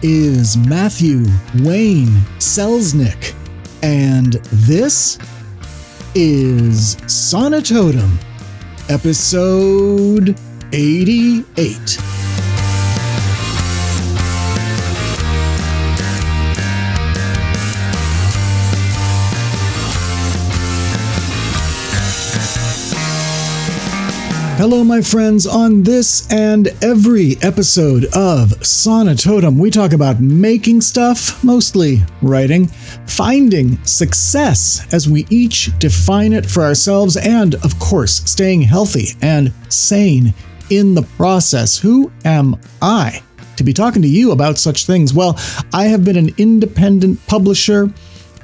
is Matthew Wayne Selznick, and this is Sonitotum, episode 88. Hello, my friends. On this and every episode of Sonitotum, we talk about making stuff, mostly writing, finding success as we each define it for ourselves, and, of course, staying healthy and sane in the process. Who am I to be talking to you about such things? Well, I have been an independent publisher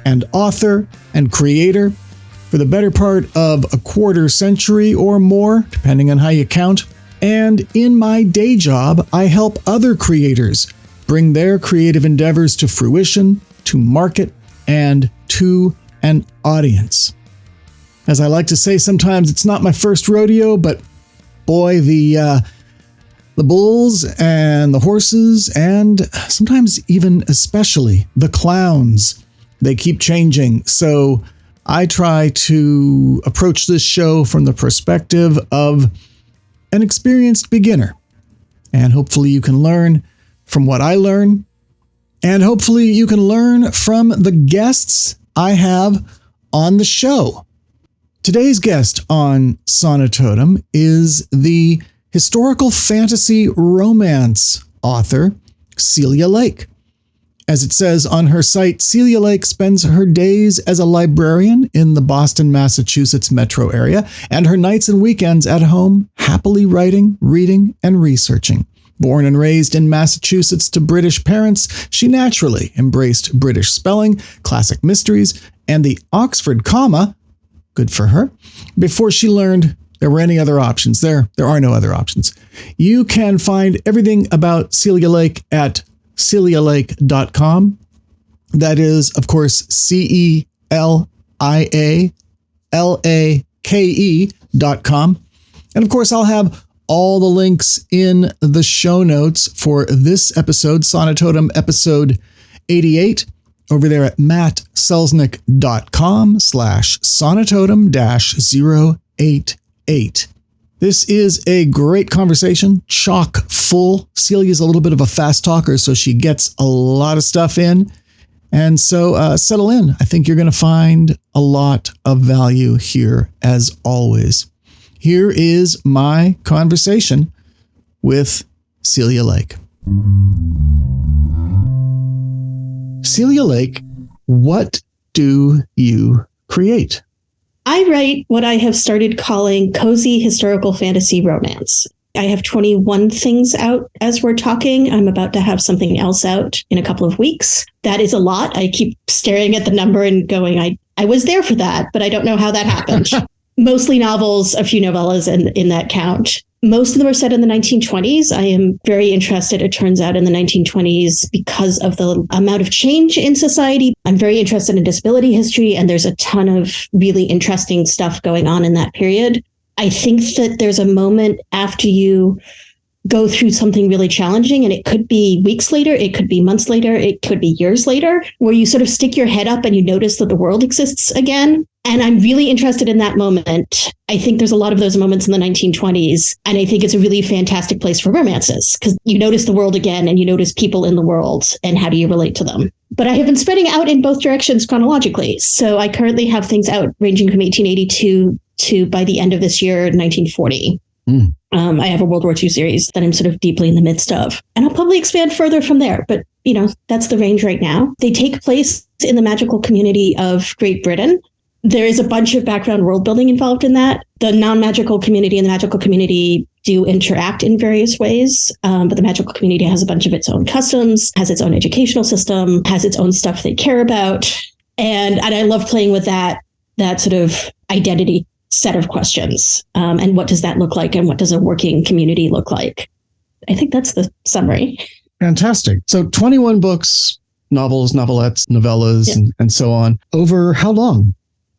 and author and creator for the better part of a quarter century or more, depending on how you count. And in my day job, I help other creators bring their creative endeavors to fruition, to market, and to an audience. As I like to say sometimes, it's not my first rodeo, but boy, the bulls and the horses, and sometimes even especially the clowns, they keep changing. So I try to approach this show from the perspective of an experienced beginner. And hopefully you can learn from what I learn. And hopefully you can learn from the guests I have on the show. Today's guest on Sonitotum is the historical fantasy romance author, Celia Lake. As it says on her site, Celia Lake spends her days as a librarian in the Boston, Massachusetts metro area, and her nights and weekends at home, happily writing, reading, and researching. Born and raised in Massachusetts to British parents, she naturally embraced British spelling, classic mysteries, and the Oxford comma, good for her, before she learned there were any other options. There are no other options. You can find everything about Celia Lake at CeliaLake.com. That is, of course, CeliaLake.com. And of course, I'll have all the links in the show notes for this episode, Sonitotum episode 88, over there at mattselznick.com/sonitotum-088. This is a great conversation, chock full. Celia's a little bit of a fast talker, so she gets a lot of stuff in. And so settle in. I think you're going to find a lot of value here, as always. Here is my conversation with Celia Lake. Celia Lake, what do you create? I write what I have started calling cozy historical fantasy romance. I have 21 things out as we're talking. I'm about to have something else out in a couple of weeks. That is a lot. I keep staring at the number and going, I was there for that, but I don't know how that happened. Mostly novels, a few novellas in that count. Most of them are set in the 1920s. I am very interested, it turns out, in the 1920s because of the amount of change in society. I'm very interested in disability history, and there's a ton of really interesting stuff going on in that period. I think that there's a moment after you go through something really challenging, and it could be weeks later, it could be months later, it could be years later, where you sort of stick your head up and you notice that the world exists again. And I'm really interested in that moment. I think there's a lot of those moments in the 1920s. And I think it's a really fantastic place for romances because you notice the world again and you notice people in the world and how do you relate to them. But I have been spreading out in both directions chronologically. So I currently have things out ranging from 1882 to, by the end of this year, 1940. I have a World War II series that I'm sort of deeply in the midst of. And I'll probably expand further from there. But, that's the range right now. They take place in the magical community of Great Britain. There is a bunch of background world building involved in that. The non-magical community and the magical community do interact in various ways, but the magical community has a bunch of its own customs, has its own educational system, has its own stuff they care about. And I love playing with that sort of identity set of questions. And what does that look like? And what does a working community look like? I think that's the summary. Fantastic. So 21 books, novels, novelettes, novellas, and so on. Over how long?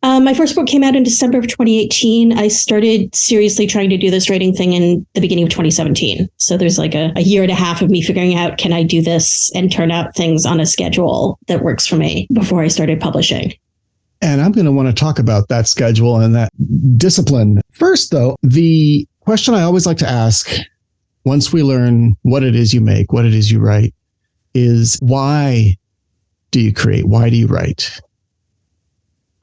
My first book came out in December of 2018. I started seriously trying to do this writing thing in the beginning of 2017. So there's like a year and a half of me figuring out, can I do this and turn out things on a schedule that works for me before I started publishing. And I'm going to want to talk about that schedule and that discipline. First, though, the question I always like to ask once we learn what it is you make, what it is you write, is why do you create? Why do you write?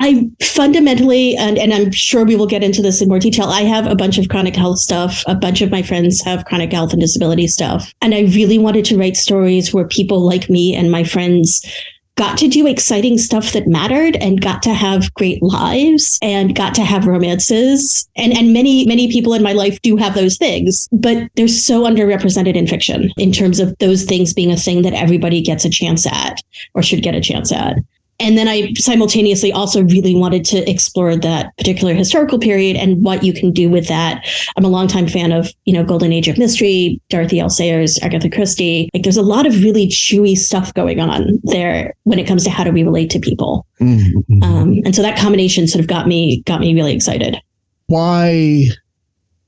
I fundamentally, and I'm sure we will get into this in more detail, I have a bunch of chronic health stuff. A bunch of my friends have chronic health and disability stuff. And I really wanted to write stories where people like me and my friends got to do exciting stuff that mattered and got to have great lives and got to have romances. And many people in my life do have those things, but they're so underrepresented in fiction in terms of those things being a thing that everybody gets a chance at or should get a chance at. And then I simultaneously also really wanted to explore that particular historical period and what you can do with that. I'm a longtime fan of, Golden Age of Mystery, Dorothy L. Sayers, Agatha Christie. Like, there's a lot of really chewy stuff going on there when it comes to how do we relate to people. Mm-hmm. And so that combination sort of got me really excited. Why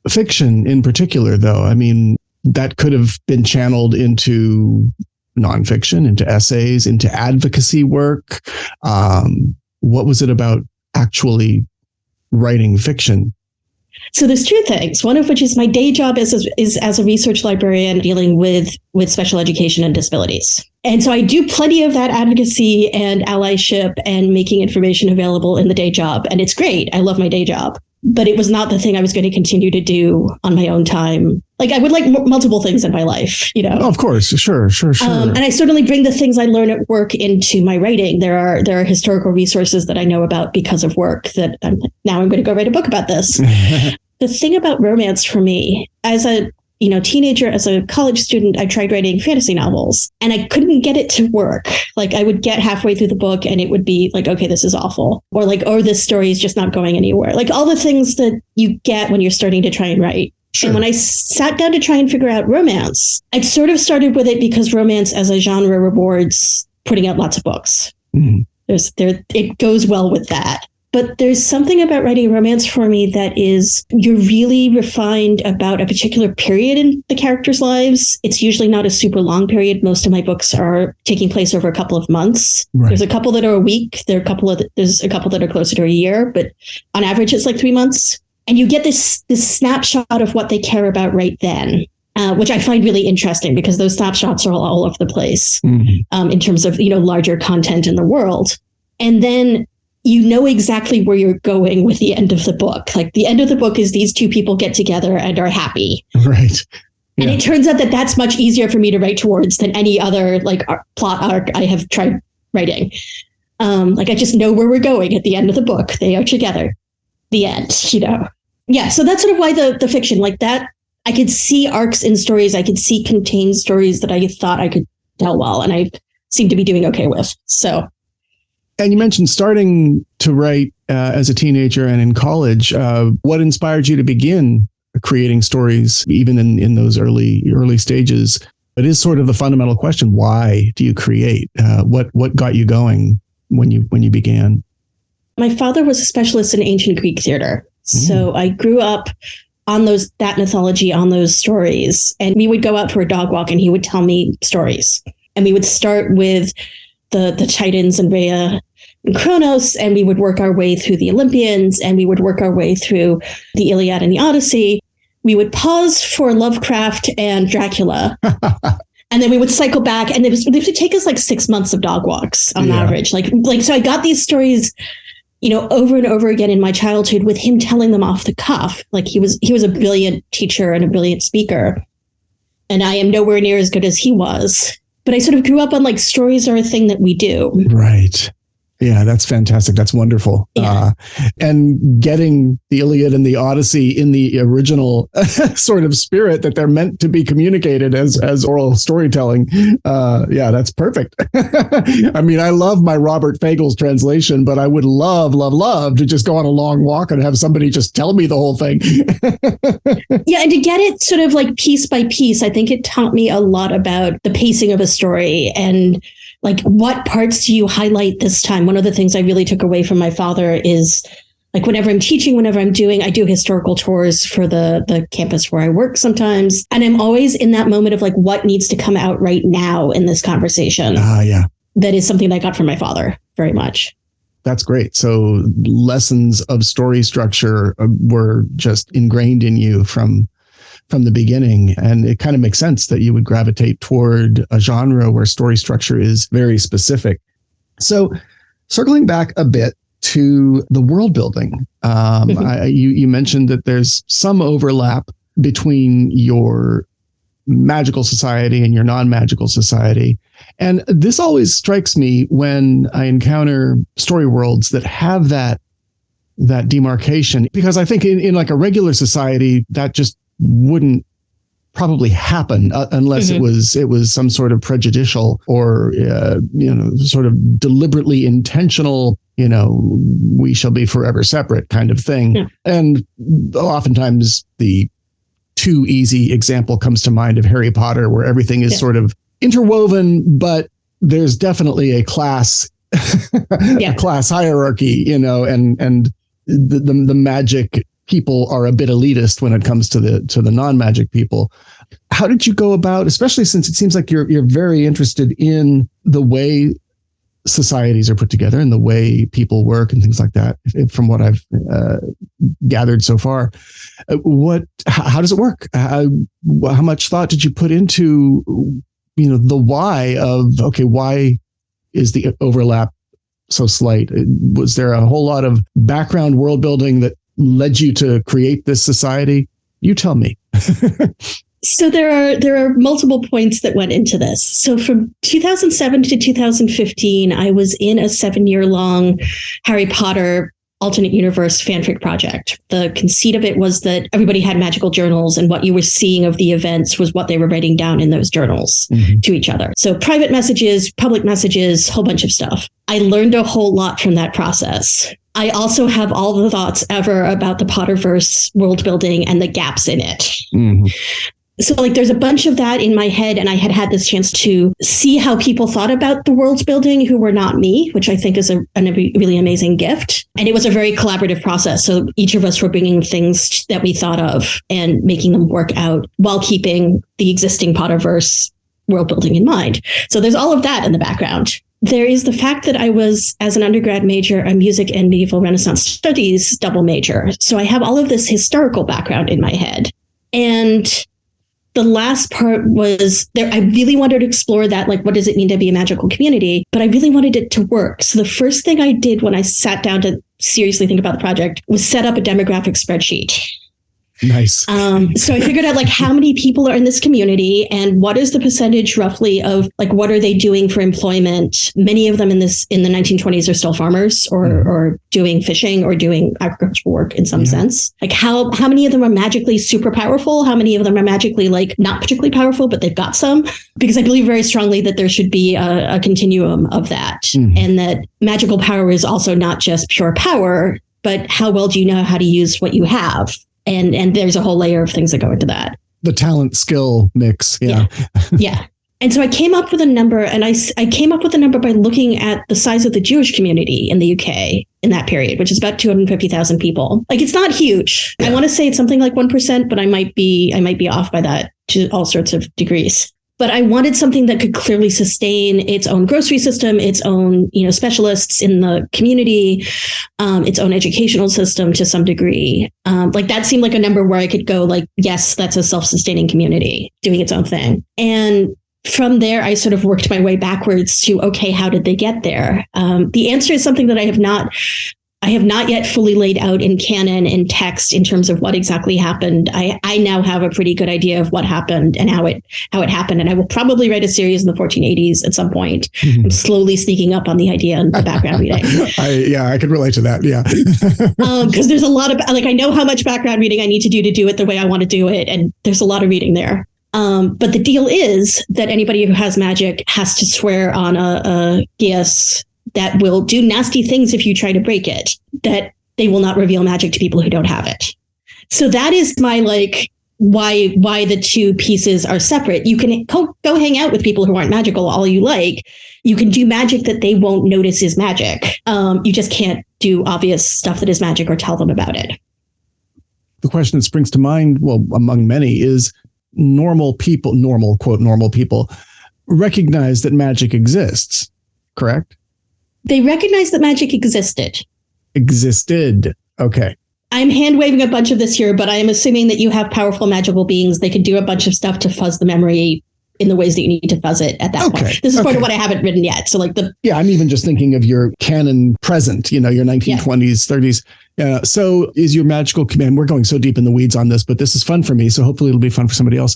fiction in particular, though? I mean, that could have been channeled into nonfiction, into essays, into advocacy work. What was it about actually writing fiction? So there's two things, one of which is my day job is as a research librarian dealing with special education and disabilities. And so I do plenty of that advocacy and allyship and making information available in the day job. And it's great. I love my day job. But it was not the thing I was going to continue to do on my own time. Like, I would like multiple things in my life, Oh, of course. Sure. And I certainly bring the things I learn at work into my writing. There are historical resources that I know about because of work that I'm going to go write a book about this. The thing about romance for me, as a teenager, as a college student, I tried writing fantasy novels and I couldn't get it to work. Like, I would get halfway through the book and it would be like, okay, this is awful. Or like, oh, this story is just not going anywhere. Like all the things that you get when you're starting to try and write. Sure. And when I sat down to try and figure out romance, I sort of started with it because romance as a genre rewards putting out lots of books. Mm-hmm. It goes well with that. But there's something about writing romance for me that is, you're really refined about a particular period in the characters' lives. It's usually not a super long period. Most of my books are taking place over a couple of months. Right. There's a couple that are a week. There's a couple that are closer to a year, but on average, it's like 3 months. And you get this snapshot of what they care about right then. Which I find really interesting because those snapshots are all over the place, mm-hmm. In terms of, larger content in the world. And then you know exactly where you're going with the end of the book. Like, the end of the book is these two people get together and are happy. Right. Yeah. And it turns out that that's much easier for me to write towards than any other plot arc I have tried writing. I just know where we're going at the end of the book. They are together. The end, Yeah. So that's sort of why the fiction like that. I could see arcs in stories. I could see contained stories that I thought I could tell well, and I seem to be doing okay with. So. And you mentioned starting to write as a teenager and in college. What inspired you to begin creating stories, even in those early stages? It is sort of the fundamental question: why do you create? What got you going when you began? My father was a specialist in ancient Greek theater, so I grew up on that mythology, on those stories, and we would go out for a dog walk, and he would tell me stories, and we would start with the Titans and Rhea and Kronos, and we would work our way through the Olympians, and we would work our way through the Iliad and the Odyssey. We would pause for Lovecraft and Dracula, and then we would cycle back, and they would take us like 6 months of dog walks on average. So I got these stories, over and over again in my childhood with him telling them off the cuff. Like, he was a brilliant teacher and a brilliant speaker, and I am nowhere near as good as he was. But I sort of grew up on stories are a thing that we do. Right. Yeah, that's fantastic. That's wonderful. Yeah. And getting the Iliad and the Odyssey in the original sort of spirit that they're meant to be communicated as oral storytelling. Yeah, that's perfect. I mean, I love my Robert Fagel's translation, but I would love to just go on a long walk and have somebody just tell me the whole thing. Yeah, and to get it sort of piece by piece, I think it taught me a lot about the pacing of a story and like, what parts do you highlight this time? One of the things I really took away from my father is, like, whenever I'm teaching, whenever I'm doing, I do historical tours for the campus where I work sometimes. And I'm always in that moment of like, what needs to come out right now in this conversation? Yeah. That is something that I got from my father very much. That's great. So lessons of story structure were just ingrained in you from the beginning. And it kind of makes sense that you would gravitate toward a genre where story structure is very specific. So circling back a bit to the world building, you mentioned that there's some overlap between your magical society and your non-magical society. And this always strikes me when I encounter story worlds that have that demarcation, because I think in like a regular society, that just wouldn't probably happen unless it was some sort of prejudicial or sort of deliberately intentional, we shall be forever separate kind of thing. Yeah. And oftentimes the too easy example comes to mind of Harry Potter, where everything is sort of interwoven, but there's definitely a class a class hierarchy, and the magic people are a bit elitist when it comes to the non-magic people. How did you go about, especially since it seems like you're very interested in the way societies are put together and the way people work and things like that, from what I've gathered so far? How does it work? How much thought did you put into, the why of, okay, why is the overlap so slight? Was there a whole lot of background world building that led you to create this society? You tell me. So there are multiple points that went into this. So from 2007 to 2015, I was in a 7-year-long Harry Potter alternate universe fanfic project. The conceit of it was that everybody had magical journals, and what you were seeing of the events was what they were writing down in those journals to each other. So private messages, public messages, whole bunch of stuff. I learned a whole lot from that process. I also have all the thoughts ever about the Potterverse world building and the gaps in it. So like there's a bunch of that in my head, and I had this chance to see how people thought about the world building who were not me, which I think is a really amazing gift. And it was a very collaborative process. So each of us were bringing things that we thought of and making them work out while keeping the existing Potterverse world building in mind. So there's all of that in the background. There is the fact that I was, as an undergrad major, a music and medieval Renaissance studies double major. So I have all of this historical background in my head. And the last part was there. I really wanted to explore that, like, what does it mean to be a magical community? But I really wanted it to work. So the first thing I did when I sat down to seriously think about the project was set up a demographic spreadsheet. Nice. So I figured out like how many people are in this community and what is the percentage roughly of like what are they doing for employment. Many of them in the 1920s are still farmers or doing fishing or doing agricultural work in some sense. Like how many of them are magically super powerful? How many of them are magically like not particularly powerful, but they've got some? Because I believe very strongly that there should be a continuum of that, and that magical power is also not just pure power, but how well do you know how to use what you have? And there's a whole layer of things that go into that. The talent skill mix. Yeah. And so I came up with a number, and I came up with a number by looking at the size of the Jewish community in the UK in that period, which is about 250,000 people. Like, it's not huge. Yeah. I want to say it's something like 1%, but I might be off by that to all sorts of degrees. But I wanted something that could clearly sustain its own grocery system, its own, specialists in the community, its own educational system to some degree. Like that seemed like a number where I could go like, yes, that's a self-sustaining community doing its own thing. And from there, I sort of worked my way backwards to, okay, how did they get there? The answer is something that I have not yet fully laid out in canon and text in terms of what exactly happened. I now have a pretty good idea of what happened and how it happened. And I will probably write a series in the 1480s at some point. I'm slowly sneaking up on the idea and the background reading. I can relate to that. Yeah. Because there's a lot of, like, I know how much background reading I need to do it the way I want to do it. And there's a lot of reading there. But the deal is that anybody who has magic has to swear on a geas that will do nasty things if you try to break it, that they will not reveal magic to people who don't have it. So that is my why the two pieces are separate. You can go hang out with people who aren't magical all you like. You can do magic that they won't notice is magic. You just can't do obvious stuff that is magic or tell them about it. The question that springs to mind, well, among many, is normal people, quote, normal people, recognize that magic exists, correct? They recognize that magic existed. Existed. Okay. I'm hand waving a bunch of this here, but I am assuming that you have powerful magical beings. They can do a bunch of stuff to fuzz the memory in the ways that you need to fuzz it at that point. This is part of what I haven't written yet. So I'm even just thinking of your canon present, your 1920s, 30s. So is your magical command, we're going so deep in the weeds on this, but this is fun for me. So hopefully it'll be fun for somebody else.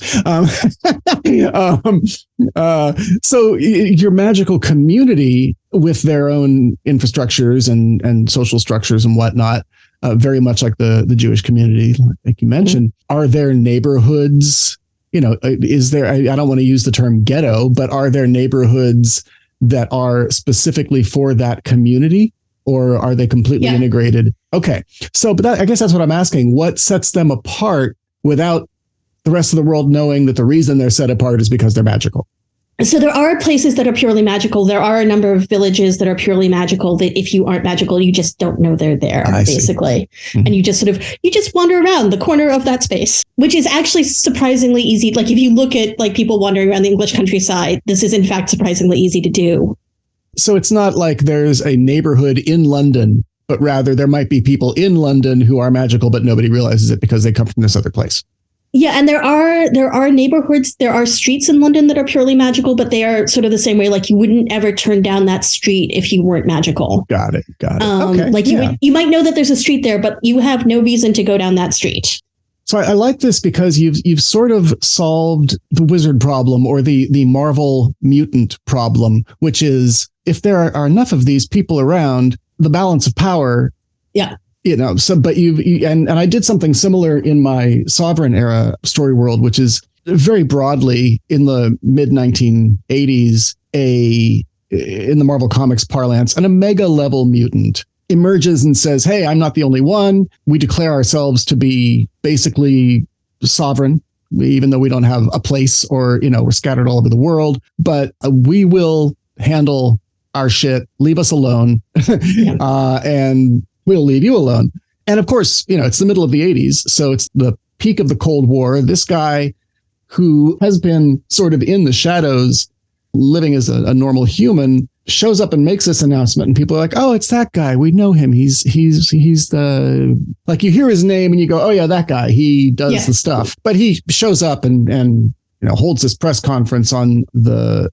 So your magical community with their own infrastructures and social structures and whatnot, very much like the Jewish community, like you mentioned, are there neighborhoods? Is there, I don't want to use the term ghetto, but are there neighborhoods that are specifically for that community, or are they completely integrated? Okay. So, but I guess that's what I'm asking. What sets them apart without the rest of the world knowing that the reason they're set apart is because they're magical? So there are places that are purely magical. There are a number of villages that are purely magical that if you aren't magical, you just don't know they're there, basically. Mm-hmm. And you just wander around the corner of that space, which is actually surprisingly easy. Like if you look at like people wandering around the English countryside, this is in fact surprisingly easy to do. So it's not like there's a neighborhood in London, but rather there might be people in London who are magical, but nobody realizes it because they come from this other place. Yeah, and there are neighborhoods, there are streets in London that are purely magical, but they are sort of the same way. Like you wouldn't ever turn down that street if you weren't magical. Got it. Okay. Like you might know that there's a street there, but you have no reason to go down that street. So I like this because you've sort of solved the wizard problem, or the Marvel mutant problem, which is if there are enough of these people around, the balance of power. Yeah. But and I did something similar in my Sovereign era story world, which is very broadly in the mid 1980s, in the Marvel Comics parlance, an Omega level mutant emerges and says, hey, I'm not the only one. We declare ourselves to be basically sovereign, even though we don't have a place or, we're scattered all over the world, but we will handle our shit, leave us alone. And we'll leave you alone. And of course, it's the middle of the 80s. So it's the peak of the Cold War. This guy who has been sort of in the shadows, living as a normal human, shows up and makes this announcement. And people are like, oh, it's that guy. We know him. He's the, like you hear his name and you go, oh yeah, that guy. He does the stuff. But he shows up and holds this press conference on the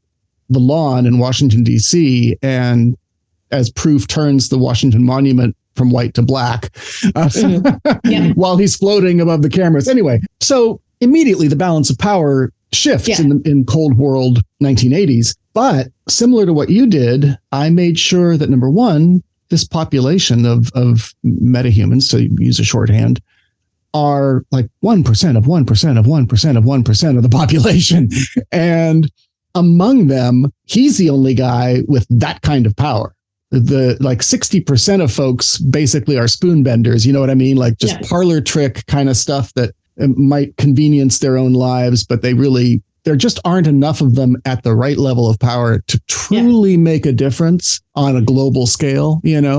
lawn in Washington, D.C. and as proof turns the Washington Monument from white to black while he's floating above the cameras. Anyway, so immediately the balance of power shifts in Cold World 1980s. But similar to what you did, I made sure that, number one, this population of metahumans, to use a shorthand, are like 1% of 1% of 1% of 1% of the population. And among them, he's the only guy with that kind of power. The 60% of folks basically are spoon benders. You know what I mean? Like just parlor trick kind of stuff that might convenience their own lives, but there just aren't enough of them at the right level of power to truly make a difference on a global scale, I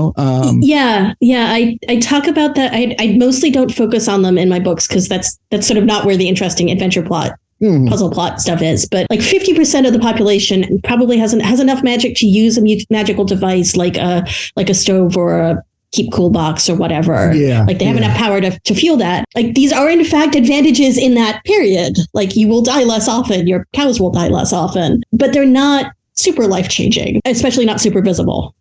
talk about that. I mostly don't focus on them in my books because that's sort of not where the interesting adventure plot puzzle plot stuff is, but like 50% of the population probably has enough magic to use a magical device like a stove or a keep cool box or whatever. Like they have enough power to fuel that. Like these are in fact advantages in that period. Like you will die less often, your cows will die less often, but they're not super life-changing, especially not super visible.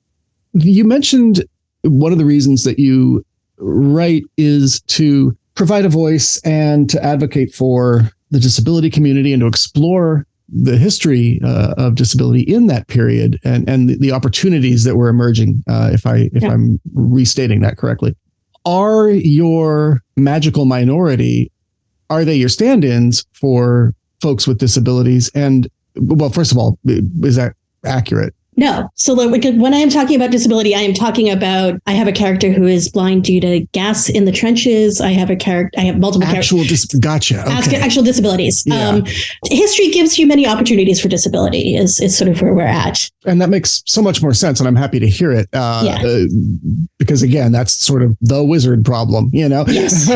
You mentioned one of the reasons that you write is to provide a voice and to advocate for the disability community and to explore the history of disability in that period and the opportunities that were emerging, if I'm restating that correctly. Are your magical minority, are they your stand-ins for folks with disabilities? And, well, first of all, is that accurate? No. So when I am talking about disability, I am talking about, I have a character who is blind due to gas in the trenches. I have multiple characters. Gotcha. Okay. Actual disabilities. Yeah. History gives you many opportunities for disability is sort of where we're at. And that makes so much more sense. And I'm happy to hear it. Because again, that's sort of the wizard problem, Yes.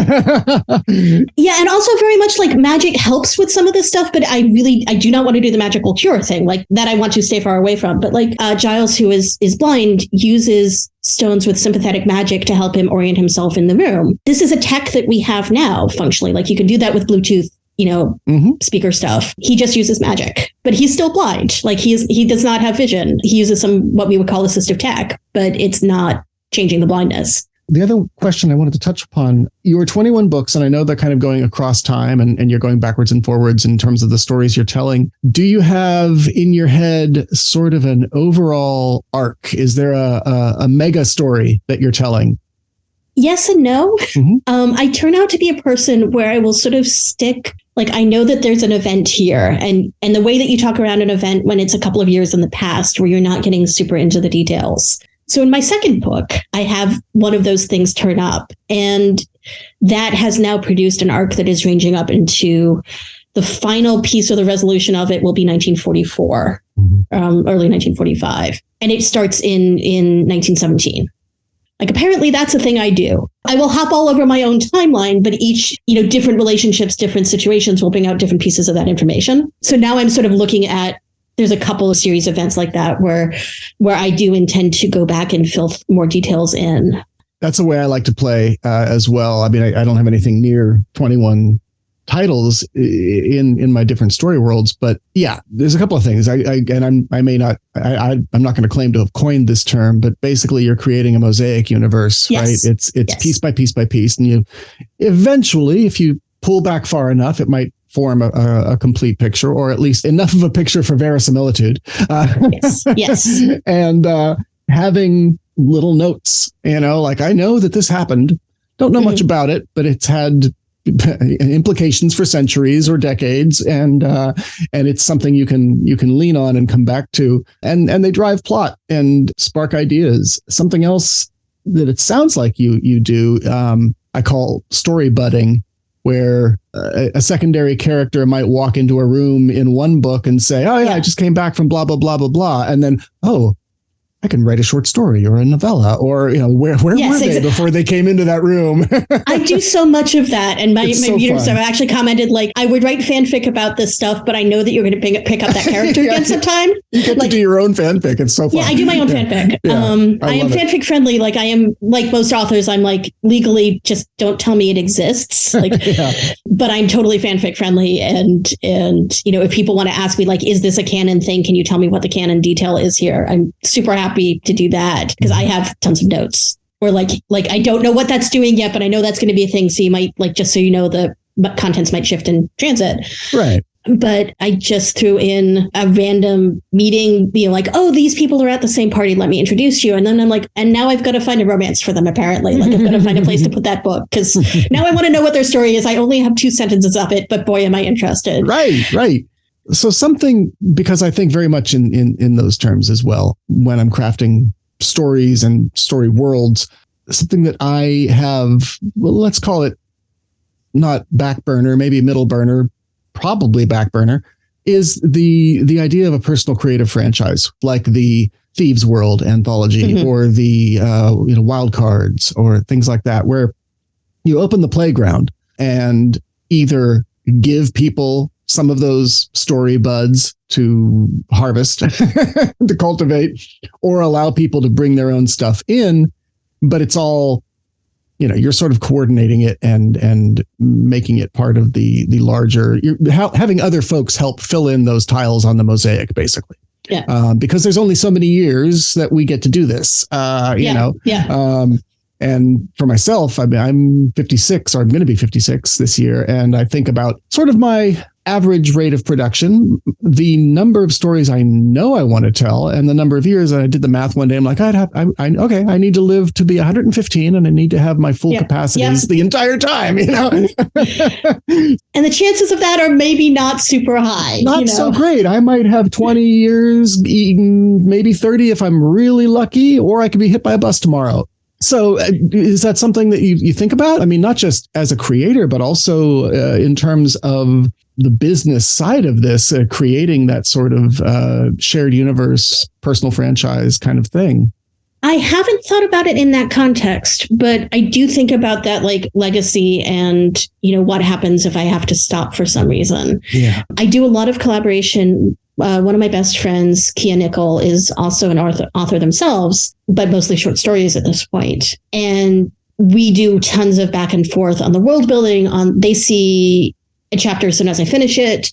Yeah. And also very much like magic helps with some of this stuff, but I do not want to do the magical cure thing. Like that I want to stay far away from. But like Giles, who is blind, uses stones with sympathetic magic to help him orient himself in the room. This is a tech that we have now functionally. Like you can do that with Bluetooth, speaker stuff. He just uses magic, but he's still blind. Like he does not have vision. He uses what we would call assistive tech, but it's not changing the blindness. The other question I wanted to touch upon, your 21 books, and I know they're kind of going across time and you're going backwards and forwards in terms of the stories you're telling. Do you have in your head sort of an overall arc? Is there a mega story that you're telling? Yes and no. Mm-hmm. I turn out to be a person where I will sort of stick, like I know that there's an event here and the way that you talk around an event when it's a couple of years in the past where you're not getting super into the details. So in my second book, I have one of those things turn up, and that has now produced an arc that is ranging up into the final piece of the resolution of it will be 1944, early 1945. And it starts in 1917. Like, apparently that's a thing I do. I will hop all over my own timeline, but each, different relationships, different situations will bring out different pieces of that information. So now I'm sort of looking at, there's a couple of series events like that where I do intend to go back and fill more details in. That's the way I like to play as well. I mean, I don't have anything near 21 titles in my different story worlds, but yeah, there's a couple of things. I'm not going to claim to have coined this term, but basically you're creating a mosaic universe, yes. Right? It's yes. Piece by piece by piece, and you eventually, if you pull back far enough, it might form a complete picture, or at least enough of a picture for verisimilitude. Yes. And having little notes, like I know that this happened. Don't know much about it, but it's had implications for centuries or decades, and it's something you can lean on and come back to, and they drive plot and spark ideas. Something else that it sounds like you do, I call story budding, where a secondary character might walk into a room in one book and say, "Oh yeah, I just came back from blah blah blah blah blah," and then I can write a short story or a novella, or where were they before they came into that room? I do so much of that, and my readers have actually commented like, I would write fanfic about this stuff, but I know that you're going to pick up that character again sometime. You get to do your own fanfic. It's so fun. Yeah, I do my own fanfic. I am fanfic friendly. Like I am, like most authors, I'm like legally just don't tell me it exists. Like, but I'm totally fanfic friendly, and if people want to ask me like, is this a canon thing? Can you tell me what the canon detail is here? I'm super happy to do that because I have tons of notes, or like I don't know what that's doing yet, but I know that's going to be a thing. So you might just so the contents might shift in transit. Right. But I just threw in a random meeting, like, oh, these people are at the same party. Let me introduce you. And then I'm like, and now I've got to find a romance for them, apparently. Like, I've got to find a place to put that book because now I want to know what their story is. I only have 2 sentences of it, but boy, am I interested. Right. So something, because I think very much in those terms as well, when I'm crafting stories and story worlds, something that I have, well, let's call it not back burner, maybe middle burner, probably back burner, is the idea of a personal creative franchise, like the Thieves World anthology or the Wild Cards or things like that, where you open the playground and either give people some of those story buds to harvest, to cultivate, or allow people to bring their own stuff in, but it's all, you're sort of coordinating it and making it part of the larger, having other folks help fill in those tiles on the mosaic, basically. Yeah. Because there's only so many years that we get to do this, and for myself, I'm 56, or I'm going to be 56 this year. And I think about sort of my average rate of production, the number of stories I know I want to tell, and the number of years. And I did the math one day. I'm like, I need to live to be 115, and I need to have my full capacities the entire time. You know, and the chances of that are maybe not super high. Not so great. I might have 20 years, maybe 30 if I'm really lucky, or I could be hit by a bus tomorrow. So is that something that you think about? I mean, not just as a creator, but also in terms of the business side of this, creating that sort of shared universe, personal franchise kind of thing. I haven't thought about it in that context, but I do think about that like legacy and, what happens if I have to stop for some reason. Yeah. I do a lot of collaboration. One of my best friends, Kia Nickel, is also an author themselves, but mostly short stories at this point. And we do tons of back and forth on the world building. They see a chapter as soon as I finish it.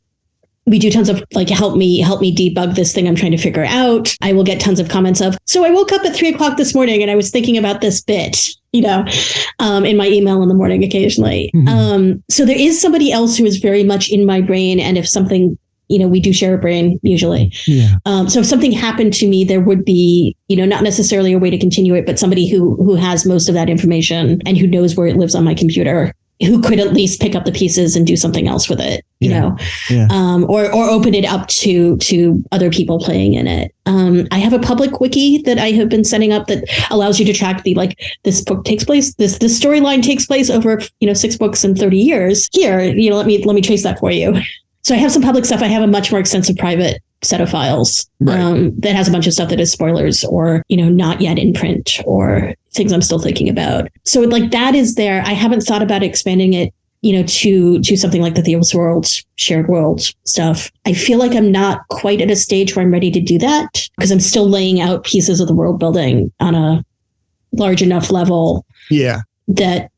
We do tons of like, help me debug this thing I'm trying to figure out. I will get tons of comments of, so I woke up at 3:00 this morning and I was thinking about this bit, in my email in the morning occasionally. Mm-hmm. So there is somebody else who is very much in my brain. And if something, we do share a brain usually. Yeah. So if something happened to me, there would be, not necessarily a way to continue it, but somebody who has most of that information and who knows where it lives on my computer, who could at least pick up the pieces and do something else with it, or open it up to other people playing in it. I have a public wiki that I have been setting up that allows you to track this book takes place, this storyline takes place over, 6 books and 30 years. Here, let me trace that for you. So I have some public stuff. I have a much more extensive private set of files that has a bunch of stuff that is spoilers or, not yet in print or things I'm still thinking about. So like that is there. I haven't thought about expanding it, to something like the Theos World, shared world stuff. I feel like I'm not quite at a stage where I'm ready to do that because I'm still laying out pieces of the world building on a large enough level. Yeah. That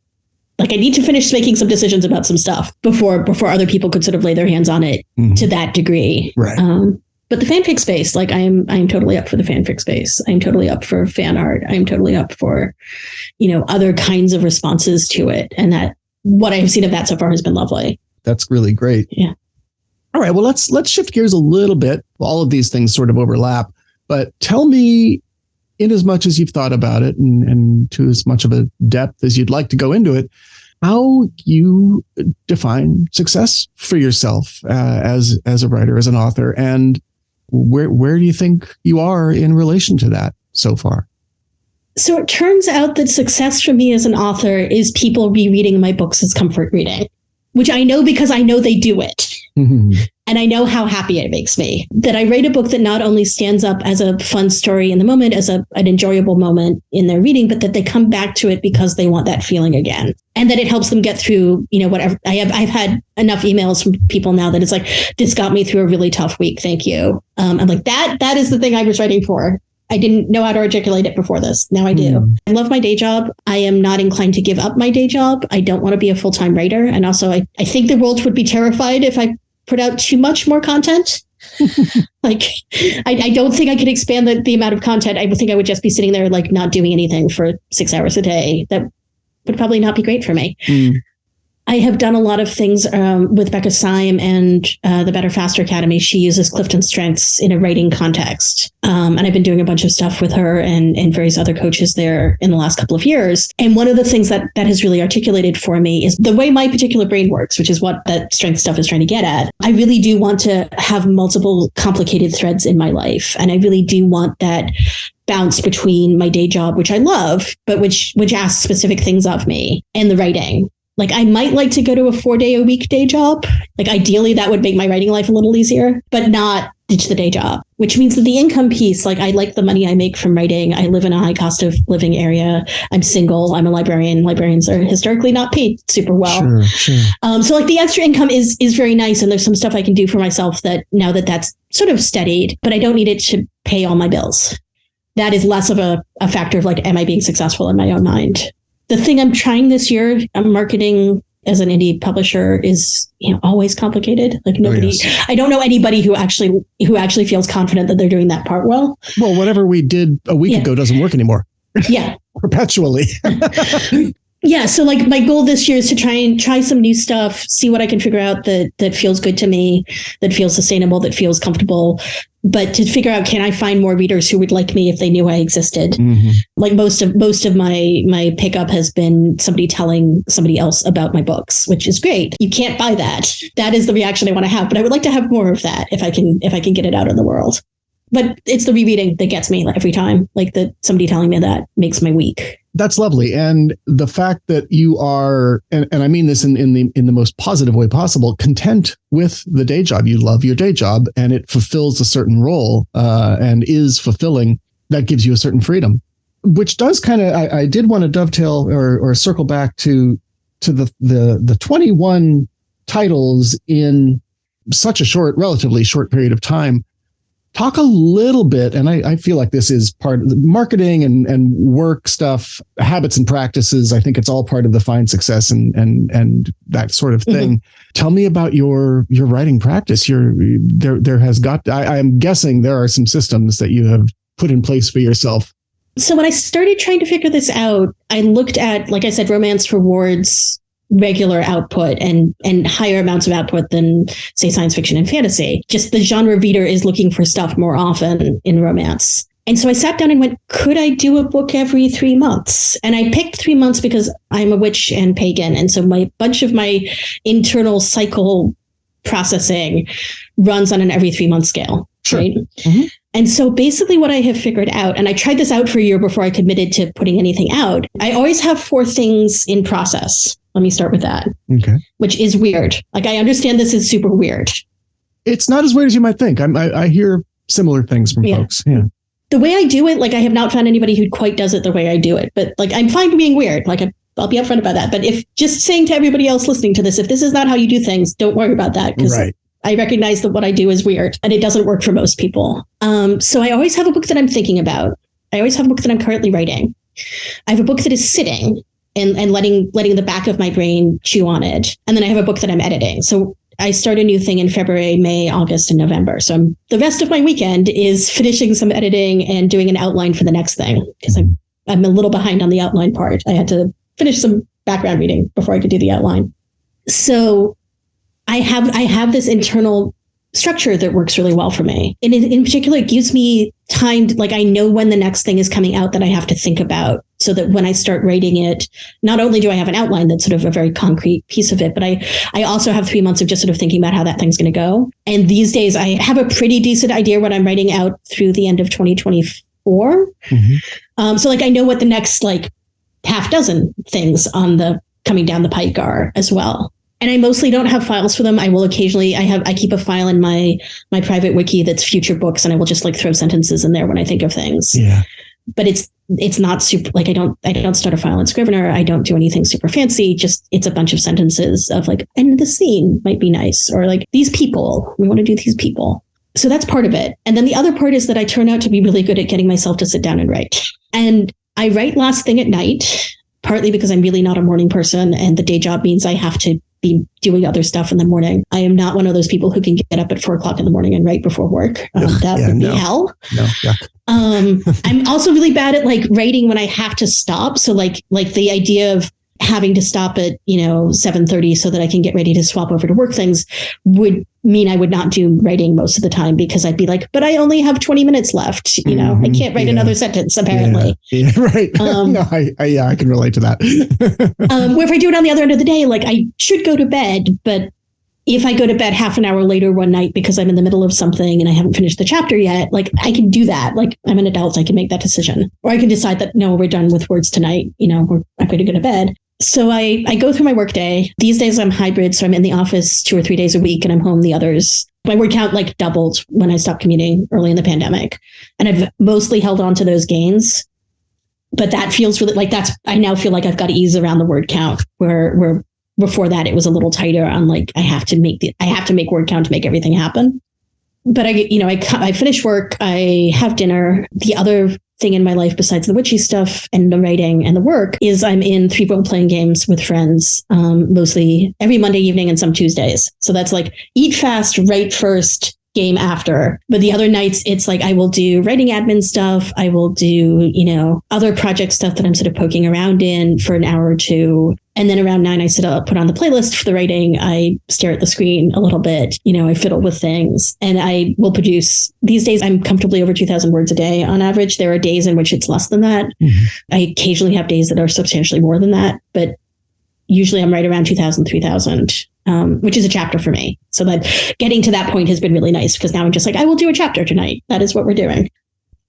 like I need to finish making some decisions about some stuff before other people could sort of lay their hands on it to that degree. Right. But the fanfic space, like I am totally up for the fanfic space. I'm totally up for fan art. I'm totally up for, other kinds of responses to it. And that what I've seen of that so far has been lovely. That's really great. Yeah. All right. Well, let's shift gears a little bit. All of these things sort of overlap, but tell me, in as much as you've thought about it and to as much of a depth as you'd like to go into it, how you define success for yourself as a writer, as an author, and where do you think you are in relation to that so far? So it turns out that success for me as an author is people rereading my books as comfort reading, which I know because I know they do it. Mm-hmm. And I know how happy it makes me that I write a book that not only stands up as a fun story in the moment, as an enjoyable moment in their reading, but that they come back to it because they want that feeling again. And that it helps them get through, whatever. I've had enough emails from people now that it's like, this got me through a really tough week. Thank you. I'm like, that is the thing I was writing for. I didn't know how to articulate it before this. Now I do. I love my day job. I am not inclined to give up my day job. I don't want to be a full-time writer. And also, I think the world would be terrified if I put out too much more content. Like, I don't think I could expand the amount of content. I would think I would just be sitting there, like, not doing anything for 6 hours a day. That would probably not be great for me. I have done a lot of things with Becca Syme and the Better Faster Academy. She uses Clifton Strengths in a writing context. And I've been doing a bunch of stuff with her and various other coaches there in the last couple of years. And one of the things that has really articulated for me is the way my particular brain works, which is what that strength stuff is trying to get at. I really do want to have multiple complicated threads in my life. And I really do want that bounce between my day job, which I love, but which asks specific things of me, and the writing. Like, I might like to go to a 4-day-a-week day job. Like, ideally, that would make my writing life a little easier, but not ditch the day job, which means that the income piece, like, I like the money I make from writing. I live in a high cost of living area. I'm single. I'm a librarian. Librarians are historically not paid super well. Sure. So, like, the extra income is very nice. And there's some stuff I can do for myself that now that's sort of steadied, but I don't need it to pay all my bills. That is less of a factor of, like, am I being successful in my own mind? The thing I'm trying this year, marketing as an indie publisher is, always complicated. Like nobody, I don't know anybody who actually feels confident that they're doing that part well. Well, whatever we did a week ago doesn't work anymore. Yeah. Perpetually. Yeah, so like my goal this year is to try some new stuff, see what I can figure out that feels good to me, that feels sustainable, that feels comfortable. But to figure out, can I find more readers who would like me if they knew I existed? Mm-hmm. Like most of my pickup has been somebody telling somebody else about my books, which is great. You can't buy that. That is the reaction I want to have. But I would like to have more of that if I can get it out in the world. But it's the rereading that gets me every time. Like somebody telling me that makes my week. That's lovely. And the fact that you are, and I mean this in the most positive way possible, content with the day job. You love your day job and it fulfills a certain role and is fulfilling. That gives you a certain freedom, which does kind of, I did want to dovetail or circle back to the 21 titles in such a relatively short period of time. Talk a little bit, and I feel like this is part of the marketing and work stuff, habits and practices. I think it's all part of the Find Success and that sort of thing. Mm-hmm. Tell me about your writing practice. I am guessing there are some systems that you have put in place for yourself. So when I started trying to figure this out, I looked at, like I said, romance rewards regular output and higher amounts of output than, say, science fiction and fantasy. Just the genre reader is looking for stuff more often in romance. And so I sat down and went, could I do a book every 3 months? And I picked 3 months because I'm a witch and pagan. And so bunch of my internal cycle processing runs on an every 3 month scale. Sure. Right. Mm-hmm. And so basically what I have figured out, and I tried this out for a year before I committed to putting anything out, I always have 4 things in process. Let me start with that. Okay. Which is weird. Like, I understand this is super weird. It's not as weird as you might think. I hear similar things from folks. Yeah. The way I do it, like, I have not found anybody who quite does it the way I do it. But like, I'm fine being weird. Like, I'll be upfront about that. But if just saying to everybody else listening to this, if this is not how you do things, don't worry about that. Because I recognize that what I do is weird and it doesn't work for most people. So I always have a book that I'm thinking about. I always have a book that I'm currently writing. I have a book that is sitting and letting the back of my brain chew on it. And then I have a book that I'm editing. So I start a new thing in February, May, August, and November. So the rest of my weekend is finishing some editing and doing an outline for the next thing, because I'm a little behind on the outline part. I had to finish some background reading before I could do the outline. So I have this internal structure that works really well for me. And in particular, it gives me time, like, I know when the next thing is coming out that I have to think about, so that when I start writing it, not only do I have an outline that's sort of a very concrete piece of it, but I also have 3 months of just sort of thinking about how that thing's going to go. And these days I have a pretty decent idea what I'm writing out through the end of 2024. Mm-hmm. So like, I know what the next like half dozen things on the coming down the pike are as well. And I mostly don't have files for them. I will occasionally, I keep a file in my private wiki that's future books, and I will just like throw sentences in there when I think of things. Yeah. But it's not super, like, I don't start a file in Scrivener. I don't do anything super fancy. Just, it's a bunch of sentences of like, and the scene might be nice, or like, these people, we want to do these people. So that's part of it. And then the other part is that I turn out to be really good at getting myself to sit down and write. And I write last thing at night, partly because I'm really not a morning person, and the day job means I have to be doing other stuff in the morning. I am not one of those people who can get up at 4 o'clock in the morning and write before work. That would be hell. No, yeah. I'm also really bad at like writing when I have to stop. So like the idea of having to stop at 7:30 so that I can get ready to swap over to work things would mean I would not do writing most of the time, because I'd be like, but I only have 20 minutes left. I can't write another sentence apparently. Yeah, right. No, I can relate to that. Where if I do it on the other end of the day, like, I should go to bed, but if I go to bed half an hour later one night because I'm in the middle of something and I haven't finished the chapter yet, like, I can do that. Like, I'm an adult, I can make that decision. Or I can decide that, no, we're done with words tonight. I'm going to go to bed. So I go through my workday. These days I'm hybrid, so I'm in the office 2 or 3 days a week and I'm home the others. My word count like doubled when I stopped commuting early in the pandemic. And I've mostly held on to those gains. But that feels really like I now feel like I've got to ease around the word count, where before that it was a little tighter on like, I have to make word count to make everything happen. But I finish work, I have dinner. The other thing in my life besides the witchy stuff and the writing and the work is I'm in 3 role-playing games with friends, mostly every Monday evening and some Tuesdays. So that's like eat fast, write first, game after. But the other nights, it's like I will do writing admin stuff. I will do, other project stuff that I'm sort of poking around in for an hour or two. And then around 9, I sit up, put on the playlist for the writing. I stare at the screen a little bit. I fiddle with things, and I will produce. These days, I'm comfortably over 2,000 words a day on average. There are days in which it's less than that. Mm-hmm. I occasionally have days that are substantially more than that, but usually I'm right around 2,000, 3,000. Which is a chapter for me. So that getting to that point has been really nice, because now I'm just like, I will do a chapter tonight. That is what we're doing.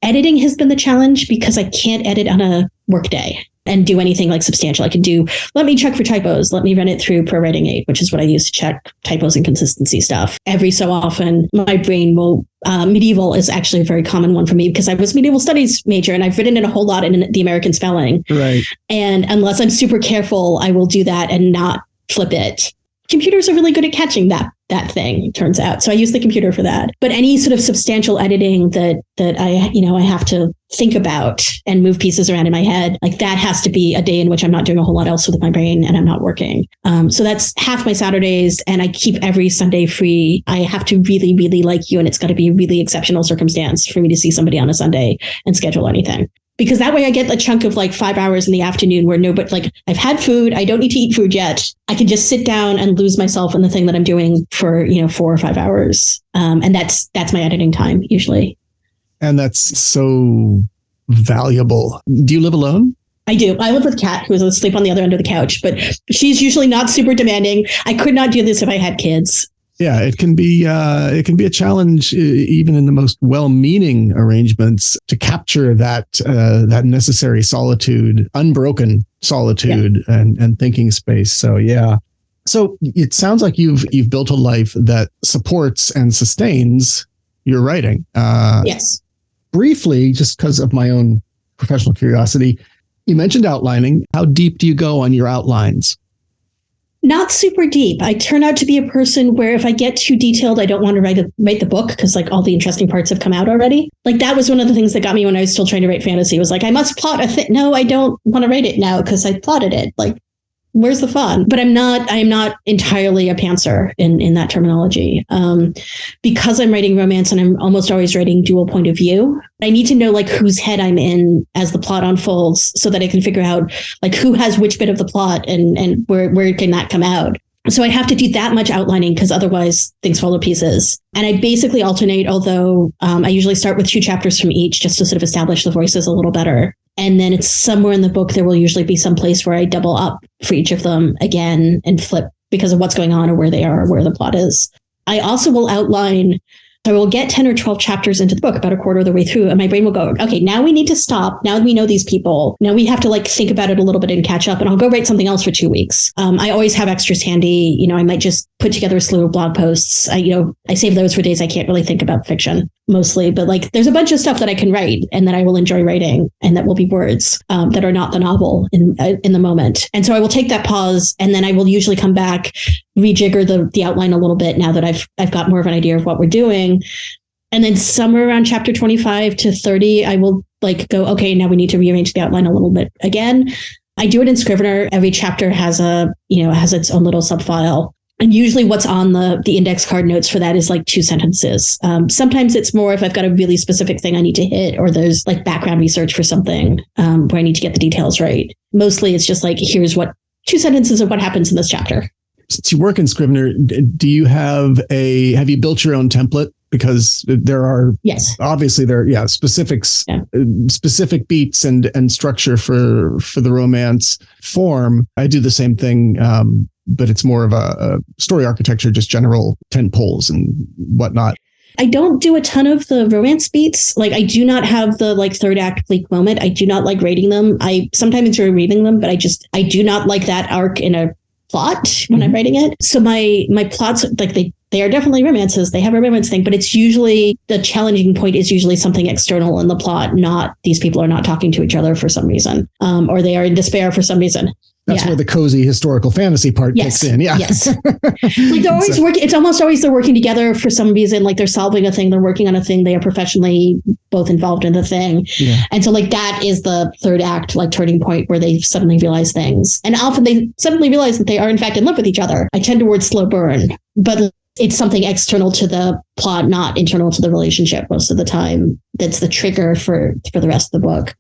Editing has been the challenge because I can't edit on a work day and do anything like substantial. I can do, let me check for typos. Let me run it through Pro Writing 8, which is what I use to check typos and consistency stuff. Every so often, my brain will, medieval is actually a very common one for me because I was medieval studies major and I've written it a whole lot in the American spelling. Right. And unless I'm super careful, I will do that and not flip it. Computers are really good at catching that thing, it turns out. So I use the computer for that. But any sort of substantial editing that I have to think about and move pieces around in my head, like that has to be a day in which I'm not doing a whole lot else with my brain and I'm not working. So that's half my Saturdays, and I keep every Sunday free. I have to really, really like you, and it's got to be a really exceptional circumstance for me to see somebody on a Sunday and schedule anything. Because that way I get a chunk of like 5 hours in the afternoon where I've had food. I don't need to eat food yet. I can just sit down and lose myself in the thing that I'm doing for, 4 or 5 hours. And that's my editing time usually. And that's so valuable. Do you live alone? I do. I live with Kat, who's asleep on the other end of the couch, but she's usually not super demanding. I could not do this if I had kids. Yeah, it can be a challenge, even in the most well-meaning arrangements, to capture that necessary solitude, unbroken solitude, and thinking space. So yeah, so it sounds like you've built a life that supports and sustains your writing. Yes. Briefly, just because of my own professional curiosity, you mentioned outlining. How deep do you go on your outlines? Not super deep. I turn out to be a person where if I get too detailed, I don't want to write the book because like all the interesting parts have come out already. Like that was one of the things that got me when I was still trying to write fantasy, was like, I must plot a thing. No, I don't want to write it now because I plotted it. Like, where's the fun? But I am not entirely a pantser in that terminology. Because I'm writing romance and I'm almost always writing dual point of view, I need to know like whose head I'm in as the plot unfolds so that I can figure out like who has which bit of the plot and where can that come out. So I have to do that much outlining because otherwise things fall to pieces. And I basically alternate, although I usually start with 2 chapters from each just to sort of establish the voices a little better. And then it's somewhere in the book, there will usually be some place where I double up for each of them again and flip because of what's going on or where they are, or where the plot is. I also will outline, so I will get 10 or 12 chapters into the book, about a quarter of the way through, and my brain will go, okay, now we need to stop. Now we know these people. Now we have to like think about it a little bit and catch up, and I'll go write something else for 2 weeks. I always have extras handy. I might just put together a slew of blog posts. I save those for days I can't really think about fiction mostly, but like there's a bunch of stuff that I can write and that I will enjoy writing and that will be words that are not the novel in the moment. And so I will take that pause, and then I will usually come back, rejigger the outline a little bit now that I've got more of an idea of what we're doing. And then somewhere around chapter 25 to 30, I will like go, okay, now we need to rearrange the outline a little bit again. I do it in Scrivener. Every chapter has has its own little subfile. And usually what's on the index card notes for that is like 2 sentences. Sometimes it's more if I've got a really specific thing I need to hit, or there's like background research for something where I need to get the details right. Mostly it's just like, here's 2 sentences of what happens in this chapter. Since you work in Scrivener, do you have you built your own template? Because there are obviously specifics, specific beats and structure for the romance form. I do the same thing, but it's more of a story architecture, just general tent poles and whatnot. I don't do a ton of the romance beats. Like I do not have the like third act bleak moment. I do not like rating them. I sometimes enjoy reading them, but I do not like that arc in a plot when I'm writing it. So my plots, like they are definitely romances. They have a romance thing, but it's usually the challenging point is usually something external in the plot, not these people are not talking to each other for some reason, or they are in despair for some reason. That's where the cozy historical fantasy part kicks in. Yeah. Yes. Like they're always working. It's almost always they're working together for some reason. Like they're solving a thing. They're working on a thing. They are professionally both involved in the thing. Yeah. And so like that is the third act, like turning point where they suddenly realize things. And often they suddenly realize that they are in fact in love with each other. I tend towards slow burn, but it's something external to the plot, not internal to the relationship most of the time. That's the trigger for the rest of the book.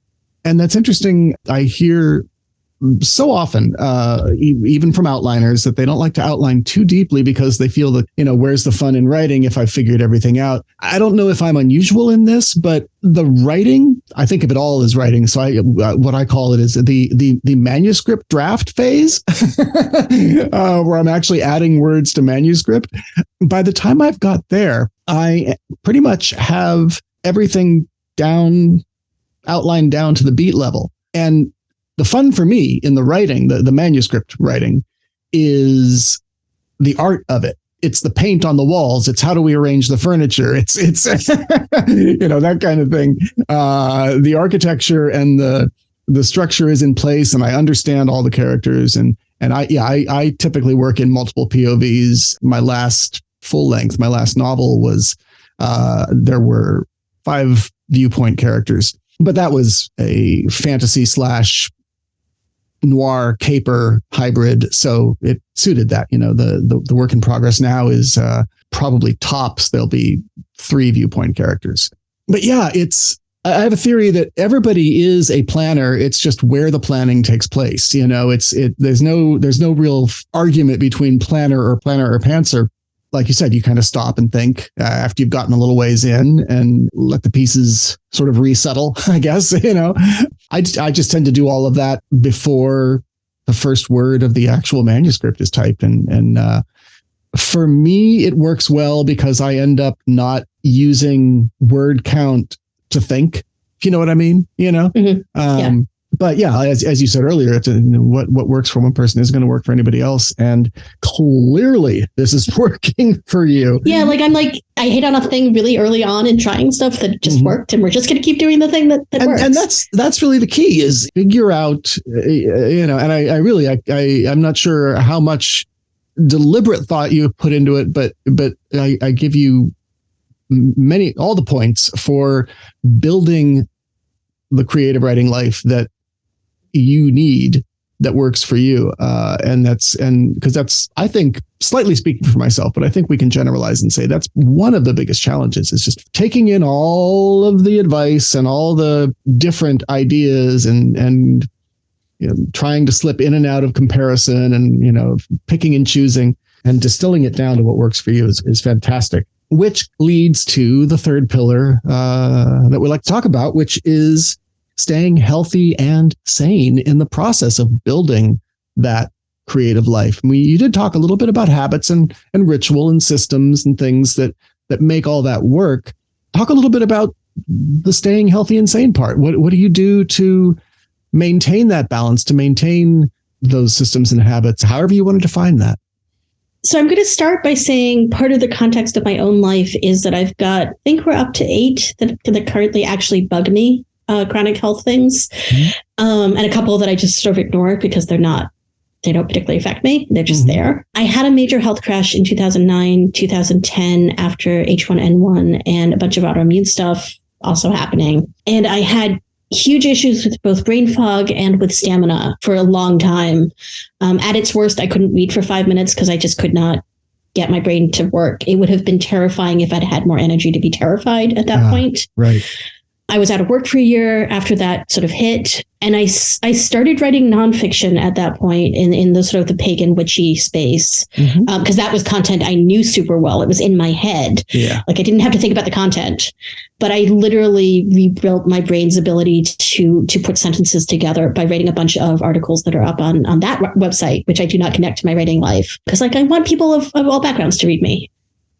And that's interesting. I hear so often, even from outliners, that they don't like to outline too deeply because they feel that, where's the fun in writing if I've figured everything out? I don't know if I'm unusual in this, but the writing, I think of it all as writing. So what I call it is the manuscript draft phase, where I'm actually adding words to manuscript. By the time I've got there, I pretty much have everything outlined down to the beat level. And the fun for me in the writing, the manuscript writing, is the art of it. It's the paint on the walls. It's how do we arrange the furniture? It's that kind of thing. The architecture and the structure is in place, and I understand all the characters. And I typically work in multiple POVs. My last novel was there were 5 viewpoint characters, but that was a fantasy / noir caper hybrid, so it suited that. The work in progress now is probably tops there'll be 3 viewpoint characters. But yeah, I have a theory that everybody is a planner. It's just where the planning takes place. There's no real argument between planner or pantser. Like you said, you kind of stop and think after you've gotten a little ways in and let the pieces sort of resettle, I guess. I just tend to do all of that before the first word of the actual manuscript is typed. And for me, it works well because I end up not using word count to think, if you know what I mean, Mm-hmm. Yeah. But yeah, as you said earlier, what works for one person isn't going to work for anybody else. And clearly this is working for you. Yeah. I hit on a thing really early on in trying stuff that just worked, and we're just going to keep doing the thing that works. And that's really the key, is figure out, and I'm not sure how much deliberate thought you put into it, but I give you all the points for building the creative writing life that you need, that works for you. Because that's, I think, slightly speaking for myself, but I think we can generalize and say that's one of the biggest challenges, is just taking in all of the advice and all the different ideas and trying to slip in and out of comparison and, picking and choosing and distilling it down to what works for you is fantastic. Which leads to the third pillar that we like to talk about, which is staying healthy and sane in the process of building that creative life. You did talk a little bit about habits and ritual and systems and things that make all that work. Talk a little bit about the staying healthy and sane part. What do you do to maintain that balance, to maintain those systems and habits, however you want to define that? So I'm going to start by saying part of the context of my own life is that I think we're up to 8 that currently actually bug me, chronic health things. And a couple that I just sort of ignore because they don't particularly affect me. They're just there. I had a major health crash in 2009, 2010 after H1N1 and a bunch of autoimmune stuff also happening. And I had huge issues with both brain fog and with stamina for a long time. At its worst, I couldn't read for 5 minutes because I just could not get my brain to work. It would have been terrifying if I'd had more energy to be terrified at that point. Right. I was out of work for a year after that sort of hit. And I started writing nonfiction at that point in the sort of the pagan witchy space, because that was content I knew super well. It was in my head. Yeah. Like I didn't have to think about the content, but I literally rebuilt my brain's ability to put sentences together by writing a bunch of articles that are up on that website, which I do not connect to my writing life. Because I want people of all backgrounds to read me.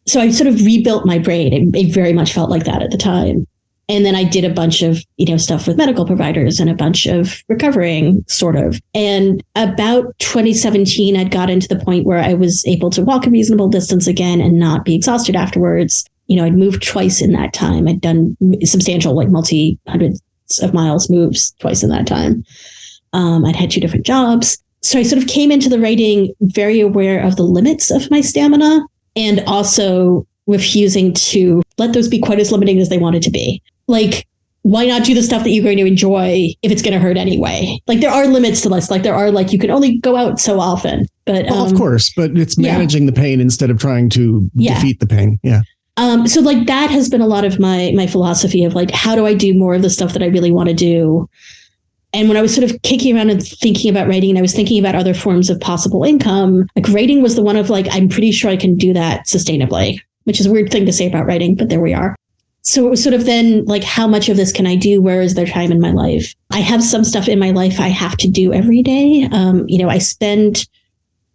So I sort of rebuilt my brain. It very much felt like that at the time. And then I did a bunch of, stuff with medical providers and a bunch of recovering, sort of. And about 2017, I'd got into the point where I was able to walk a reasonable distance again and not be exhausted afterwards. I'd moved twice in that time. I'd done substantial, multi-hundreds of miles moves twice in that time. I'd had 2 different jobs. So I sort of came into the writing very aware of the limits of my stamina and also refusing to let those be quite as limiting as they wanted to be. why not do the stuff that you're going to enjoy if it's going to hurt anyway? Like there are limits to this. Like there are like, you can only go out so often, but well, of course, but it's managing the pain instead of trying to defeat the pain. Yeah. So like that has been a lot of my philosophy of like, how do I do more of the stuff that I really want to do? And when I was sort of kicking around and thinking about writing, and I was thinking about other forms of possible income, like writing was the one of like, I'm pretty sure I can do that sustainably, which is a weird thing to say about writing, but there we are. So it was sort of then like, how much of this can I do? Where is there time in my life? I have some stuff in my life I have to do every day. I spend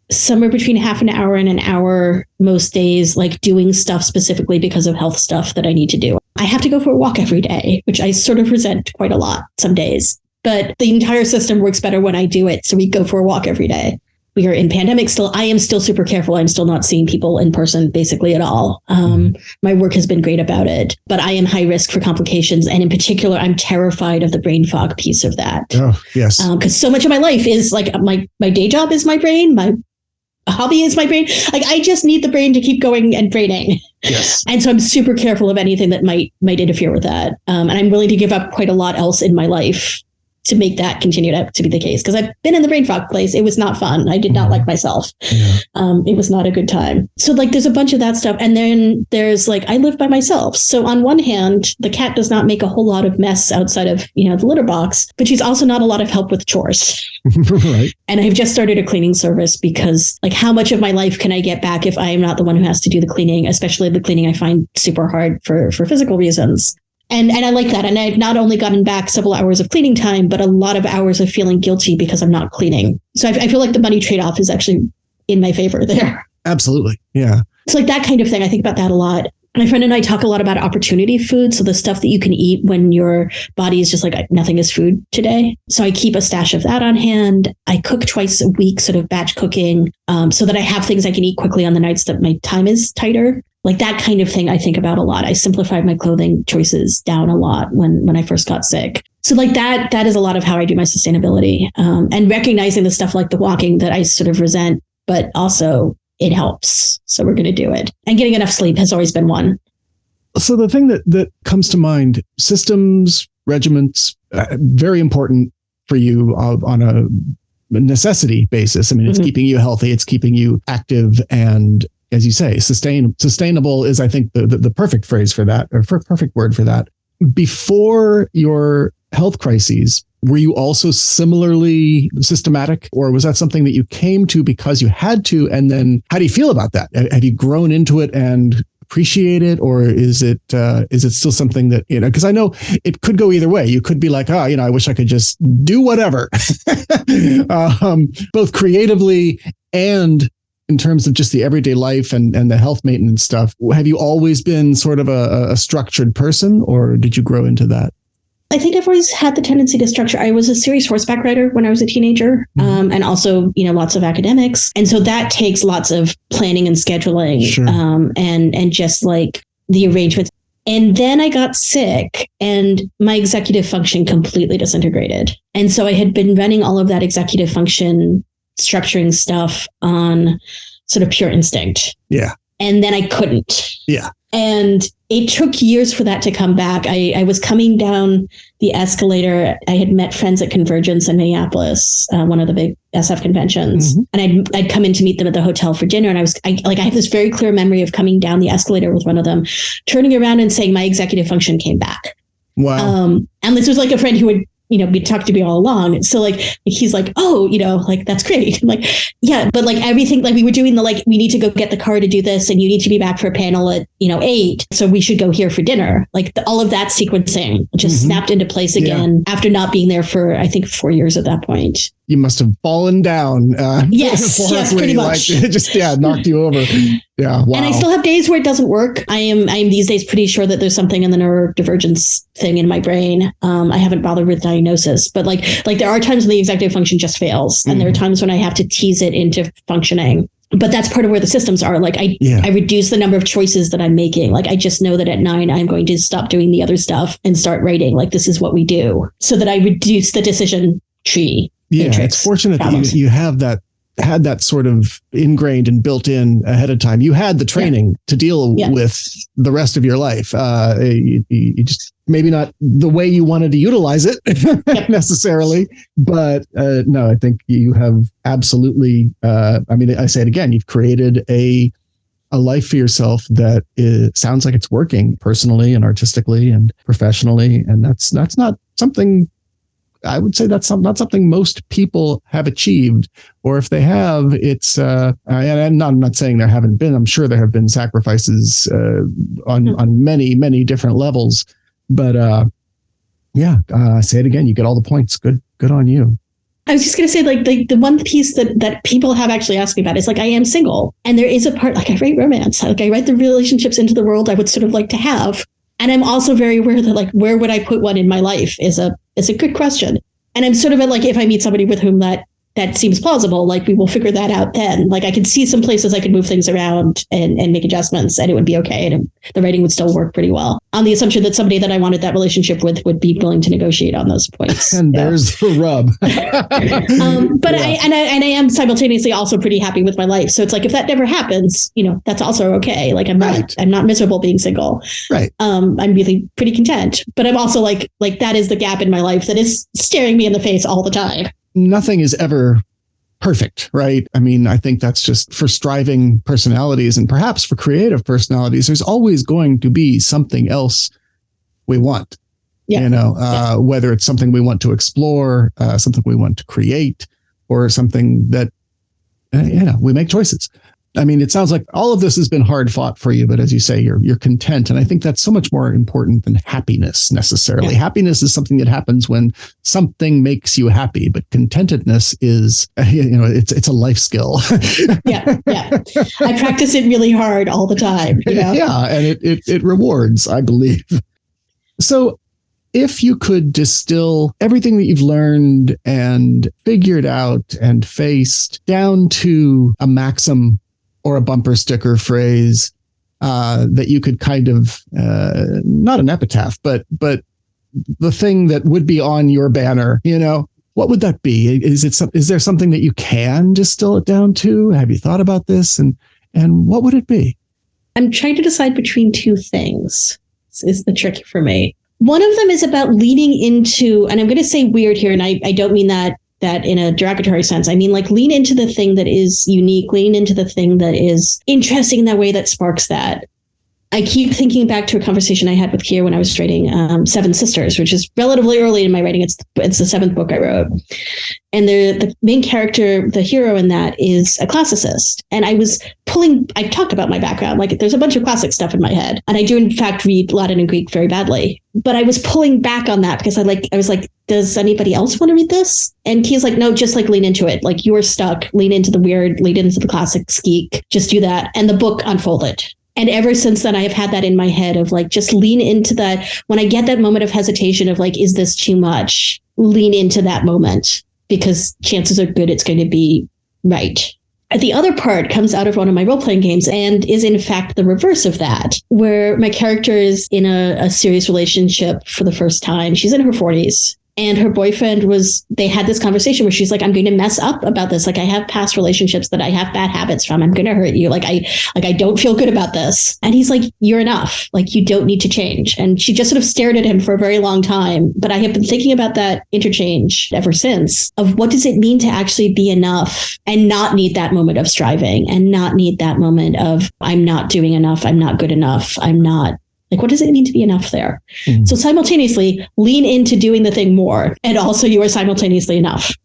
somewhere between half an hour and an hour most days, like doing stuff specifically because of health stuff that I need to do. I have to go for a walk every day, which I sort of resent quite a lot some days, but the entire system works better when I do it. So we go for a walk every day. We are in pandemic still. I am still super careful. I'm still not seeing people in person basically at all. My work has been great about it, but I am high risk for complications. And in particular, I'm terrified of the brain fog piece of that. Oh, yes. Because so much of my life is like my day job is my brain. My hobby is my brain. Like I just need the brain to keep going and braining. Yes. And so I'm super careful of anything that might interfere with that. And I'm willing to give up quite a lot else in my life to make that continue to be the case. Because I've been in the brain fog place. It was not fun. I did not like myself. Yeah. It was not a good time. So like there's a bunch of that stuff. And then there's like, I live by myself. So on one hand, the cat does not make a whole lot of mess outside of, the litter box, but she's also not a lot of help with chores. Right. And I've just started a cleaning service because like how much of my life can I get back if I am not the one who has to do the cleaning, especially the cleaning I find super hard for physical reasons. And I like that. And I've not only gotten back several hours of cleaning time, but a lot of hours of feeling guilty because I'm not cleaning. So I feel like the money trade-off is actually in my favor there. Absolutely. Yeah. It's like that kind of thing. I think about that a lot. My friend and I talk a lot about opportunity food. So the stuff that you can eat when your body is just like, nothing is food today. So I keep a stash of that on hand. I cook twice a week, sort of batch cooking, so that I have things I can eat quickly on the nights that my time is tighter. Like that kind of thing I think about a lot. I simplified my clothing choices down a lot when I first got sick. So like that is a lot of how I do my sustainability, and recognizing the stuff like the walking that I sort of resent, but also it helps. So we're going to do it. And getting enough sleep has always been one. So the thing that comes to mind, systems, regiments, very important for you on a necessity basis. I mean, it's keeping you healthy. It's keeping you active. And as you say, sustainable is, I think, the perfect phrase for that, or perfect word for that. Before your health crises, were you also similarly systematic, or was that something that you came to because you had to? And then how do you feel about that? Have you grown into it and appreciate it, or is it still something that, because I know it could go either way. You could be like, I wish I could just do whatever, both creatively and in terms of just the everyday life and the health maintenance stuff. Have you always been sort of a structured person, or did you grow into that? I think I've always had the tendency to structure. I was a serious horseback rider when I was a teenager, and also, lots of academics. And so that takes lots of planning and scheduling, sure. And just like the arrangements. And then I got sick and my executive function completely disintegrated. And so I had been running all of that executive function structuring stuff on sort of pure instinct. Yeah. And then I couldn't. Yeah. And it took years for that to come back. I was coming down the escalator. I had met friends at Convergence in Minneapolis, one of the big SF conventions. And I'd come in to meet them at the hotel for dinner. And I have this very clear memory of coming down the escalator with one of them, turning around and saying, my executive function came back. Wow. And this was like a friend who would, be talked to me all along. So like, he's like, oh, like, that's great. I'm like, yeah, but like everything, like we were doing we need to go get the car to do this. And you need to be back for a panel at, 8. So we should go here for dinner. Like all of that sequencing just snapped into place again after not being there for, I think, 4 years at that point. You must have fallen down. Yes, pretty much. Like, it just knocked you over. Yeah, wow. And I still have days where it doesn't work. I am these days pretty sure that there's something in the neurodivergence thing in my brain. I haven't bothered with diagnosis, but like there are times when the executive function just fails, and there are times when I have to tease it into functioning. But that's part of where the systems are. Like I reduce the number of choices that I'm making. Like I just know that at 9, I'm going to stop doing the other stuff and start writing. Like this is what we do, so that I reduce the decision tree. Yeah, matrix it's fortunate problems. that you have that had that sort of ingrained and built in ahead of time. You had the training to deal with the rest of your life. You just maybe not the way you wanted to utilize it necessarily, but no, I think you have absolutely. I mean, I say it again. You've created a life for yourself that sounds like it's working personally and artistically and professionally, and that's not something. I would say that's not something most people have achieved, or if they have, it's. And I'm not saying there haven't been. I'm sure there have been sacrifices on many different levels. But say it again. You get all the points. Good on you. I was just going to say, like, the one piece that people have actually asked me about is, like, I am single, and there is a part, like, I write romance, like I write the relationships into the world I would sort of like to have. And I'm also very aware that, like, where would I put one in my life is a good question. And I'm sort of like, if I meet somebody with whom that seems plausible, like, we will figure that out then. Like, I could see some places I could move things around and make adjustments, and it would be okay. And the writing would still work pretty well, on the assumption that somebody that I wanted that relationship with would be willing to negotiate on those points. And there's the rub. But I am simultaneously also pretty happy with my life. So it's like, if that never happens, that's also okay. Like, I'm not miserable being single. Right. I'm really pretty content, but I'm also like that is the gap in my life that is staring me in the face all the time. Nothing is ever perfect, right? I mean, I think that's just for striving personalities, and perhaps for creative personalities, there's always going to be something else we want, whether it's something we want to explore, something we want to create, or something that, we make choices. I mean, it sounds like all of this has been hard fought for you, but as you say, you're content. And I think that's so much more important than happiness necessarily. Yeah. Happiness is something that happens when something makes you happy, but contentedness is, it's a life skill. Yeah. I practice it really hard all the time. Yeah, and it rewards, I believe. So if you could distill everything that you've learned and figured out and faced down to a maxim or a bumper sticker phrase that you could kind of, not an epitaph, but the thing that would be on your banner, what would that be? Is there something that you can distill it down to? Have you thought about this? And what would it be? I'm trying to decide between two things. This is the trick for me. One of them is about leaning into, and I'm going to say weird here, and I don't mean that in a derogatory sense. I mean, like, lean into the thing that is unique, lean into the thing that is interesting in that way that sparks that. I keep thinking back to a conversation I had with Kia when I was writing Seven Sisters, which is relatively early in my writing. It's the seventh book I wrote. And the main character, the hero in that, is a classicist. And I talked about my background. Like, there's a bunch of classic stuff in my head. And I do, in fact, read Latin and Greek very badly. But I was pulling back on that because I was like, does anybody else want to read this? And Kia's like, no, just like lean into it. Like, you're stuck. Lean into the weird, lean into the classic geek. Just do that. And the book unfolded. And ever since then, I have had that in my head of, like, just lean into that. When I get that moment of hesitation of, like, is this too much? Lean into that moment, because chances are good it's going to be right. The other part comes out of one of my role-playing games and is, in fact, the reverse of that, where my character is in a serious relationship for the first time. She's in her 40s. And her boyfriend they had this conversation where she's like, I'm going to mess up about this. Like, I have past relationships that I have bad habits from. I'm going to hurt you. I don't feel good about this. And he's like, you're enough. Like, you don't need to change. And she just sort of stared at him for a very long time. But I have been thinking about that interchange ever since, of what does it mean to actually be enough and not need that moment of striving and not need that moment of, I'm not doing enough. I'm not good enough. I'm not. Like, what does it mean to be enough there? Mm-hmm. So simultaneously lean into doing the thing more. And also, you are simultaneously enough.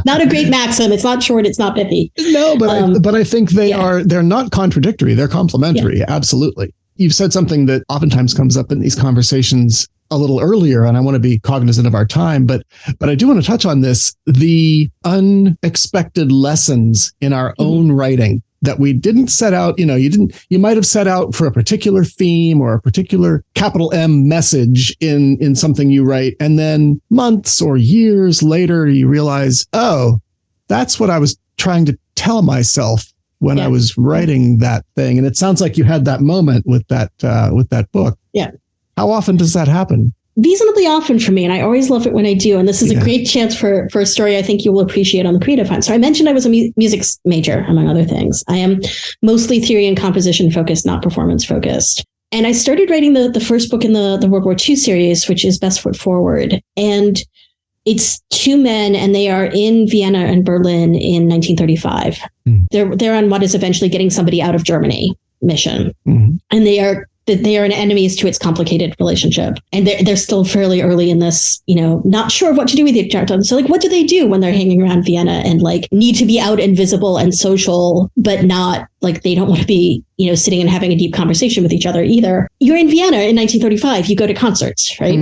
Not a great maxim. It's not short. It's not pithy. No, but I think they're not contradictory. They're complementary. Yeah. Absolutely. You've said something that oftentimes comes up in these conversations a little earlier, and I want to be cognizant of our time, but I do want to touch on this, the unexpected lessons in our own writing that we didn't set out. You might have set out for a particular theme or a particular capital M message in something you write. And then months or years later, you realize, oh, that's what I was trying to tell myself when I was writing that thing. And it sounds like you had that moment with that book. Yeah. How often does that happen? reasonably often for me, and I always love it when I do. And this is a great chance for a story I think you will appreciate on the creative front. So I mentioned I was a music major, among other things. I am mostly theory and composition focused, not performance focused. And I started writing the first book in the World War II series, which is Best Foot Forward. And it's two men, and they are in Vienna and Berlin in 1935. They're on what is eventually getting somebody out of Germany mission. And they are enemies to its complicated relationship. And they're still fairly early in this, not sure what to do with each other. So like, what do they do when they're hanging around Vienna and like need to be out and visible and social, but not like they don't want to be, sitting and having a deep conversation with each other either. You're in Vienna in 1935, you go to concerts, right?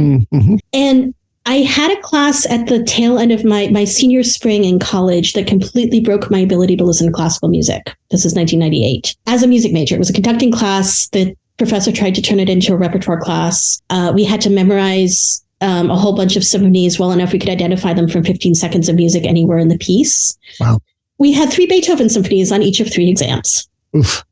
And I had a class at the tail end of my senior spring in college that completely broke my ability to listen to classical music. This is 1998. As a music major, it was a conducting class. The professor tried to turn it into a repertoire class. We had to memorize a whole bunch of symphonies well enough we could identify them from 15 seconds of music anywhere in the piece. Wow. We had 3 Beethoven symphonies on each of 3 exams. Oof.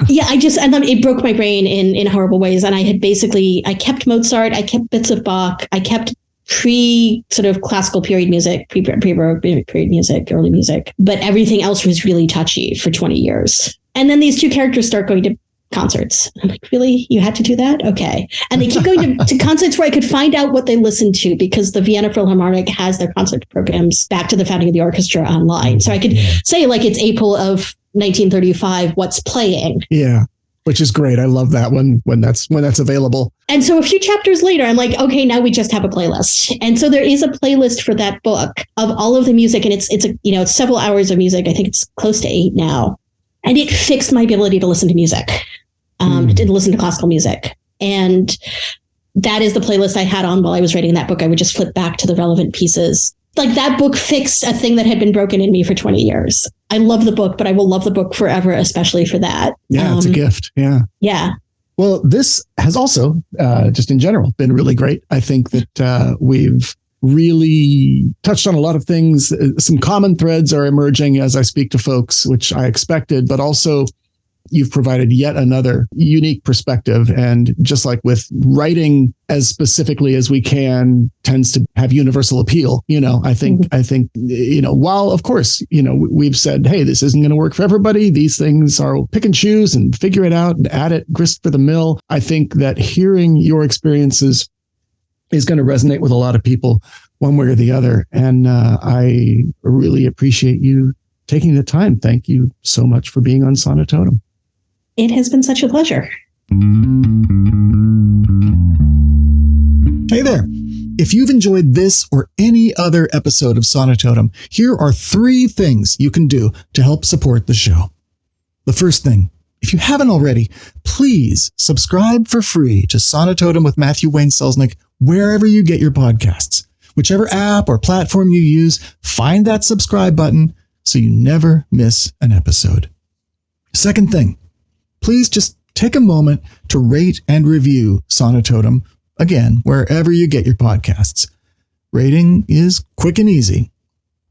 And then it broke my brain in horrible ways. And I kept Mozart, I kept bits of Bach, I kept sort of classical period music, pre-Baroque period music, early music, but everything else was really touchy for 20 years. And then these 2 characters start going to concerts. I'm like, really? You had to do that? Okay. And they keep going to concerts where I could find out what they listened to, because the Vienna Philharmonic has their concert programs back to the founding of the orchestra online. So I could say like it's April of 1935, what's playing. Yeah, which is great. I love that when that's available. And so a few chapters later, I'm like, okay, now we just have a playlist. And so there is a playlist for that book of all of the music, and it's several hours of music. I think it's close to 8 now. And it fixed my ability to listen to music, to listen to classical music. And that is the playlist I had on while I was writing that book. I would just flip back to the relevant pieces. Like that book fixed a thing that had been broken in me for 20 years. I love the book, but I will love the book forever, especially for that. Yeah, it's a gift. Yeah. Yeah. Well, this has also, just in general, been really great. I think that we've really touched on a lot of things. Some common threads are emerging as I speak to folks, which I expected, but also you've provided yet another unique perspective. And just like with writing as specifically as we can tends to have universal appeal. I think, while of course, we've said, hey, this isn't going to work for everybody. These things are pick and choose and figure it out and add it, grist for the mill. I think that hearing your experiences is going to resonate with a lot of people one way or the other. And I really appreciate you taking the time. Thank you so much for being on Sonitotum. It has been such a pleasure. Hey there. If you've enjoyed this or any other episode of Sonitotum, here are 3 things you can do to help support the show. The first thing, if you haven't already, please subscribe for free to Sonitotum with Matthew Wayne Selznick wherever you get your podcasts. Whichever app or platform you use, find that subscribe button so you never miss an episode. Second thing, please just take a moment to rate and review Sonitotum, again, wherever you get your podcasts. Rating is quick and easy.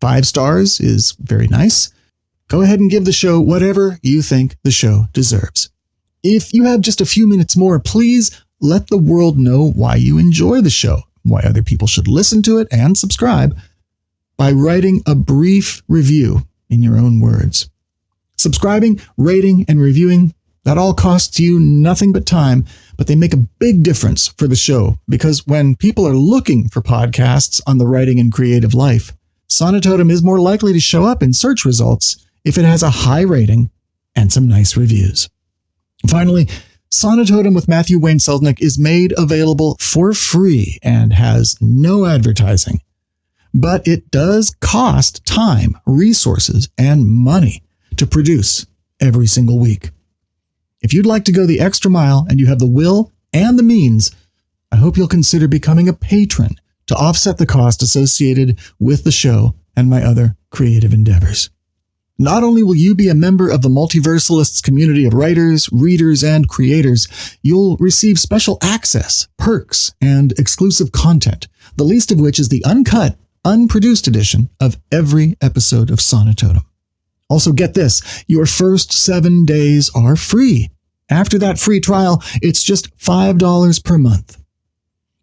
5 stars is very nice. Go ahead and give the show whatever you think the show deserves. If you have just a few minutes more, please let the world know why you enjoy the show, why other people should listen to it and subscribe, by writing a brief review in your own words. Subscribing, rating, and reviewing, that all costs you nothing but time, but they make a big difference for the show, because when people are looking for podcasts on the writing and creative life, Sonitotum is more likely to show up in search results if it has a high rating and some nice reviews. Finally, Sonitotum with Matthew Wayne Selznick is made available for free and has no advertising. But it does cost time, resources, and money to produce every single week. If you'd like to go the extra mile and you have the will and the means, I hope you'll consider becoming a patron to offset the cost associated with the show and my other creative endeavors. Not only will you be a member of the Multiversalists community of writers, readers, and creators, you'll receive special access, perks, and exclusive content, the least of which is the uncut, unproduced edition of every episode of Sonitotum. Also, get this, your first 7 days are free. After that free trial, it's just $5 per month.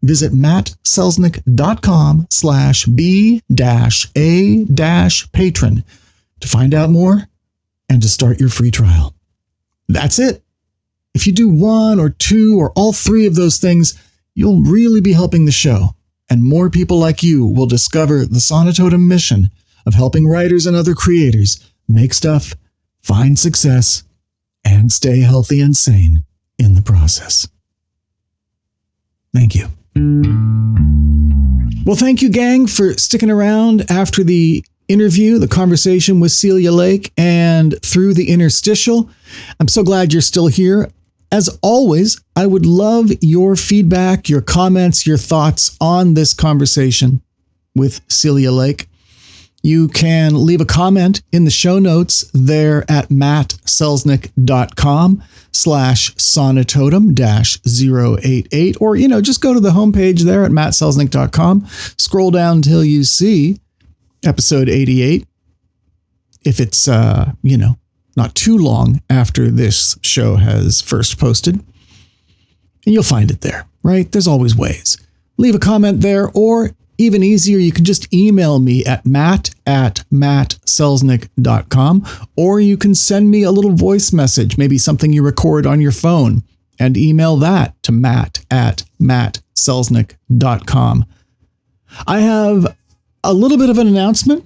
visit mattselznick.com/b-a-patron to find out more and to start your free trial. That's it. If you do one or two or all three of those things, you'll really be helping the show, and more people like you will discover the Sonitotum mission of helping writers and other creators make stuff, find success, and stay healthy and sane in the process. Thank you. Well, thank you, gang, for sticking around after the interview, the conversation with Celia Lake, and through the interstitial. I'm so glad you're still here. As always, I would love your feedback, your comments, your thoughts on this conversation with Celia Lake. You can leave a comment in the show notes there at mattselznick.com/sonitotum-088, or, just go to the homepage there at mattselznick.com, scroll down until you see episode 88. If it's, not too long after this show has first posted, and you'll find it there, right? There's always ways. Leave a comment there, or even easier, you can just email me at matt@mattselznick.com, or you can send me a little voice message, maybe something you record on your phone, and email that to matt@mattselznick.com. I have a little bit of an announcement,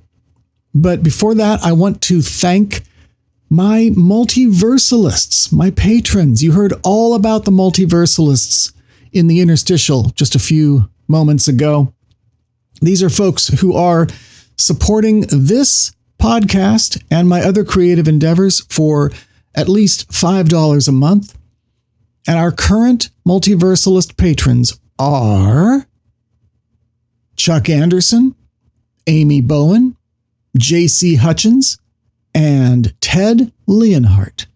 but before that, I want to thank my multiversalists, my patrons. You heard all about the multiversalists in the interstitial just a few moments ago. These are folks who are supporting this podcast and my other creative endeavors for at least $5 a month. And our current multiversalist patrons are Chuck Anderson, Amy Bowen, J.C. Hutchins, and Ted Leonhardt.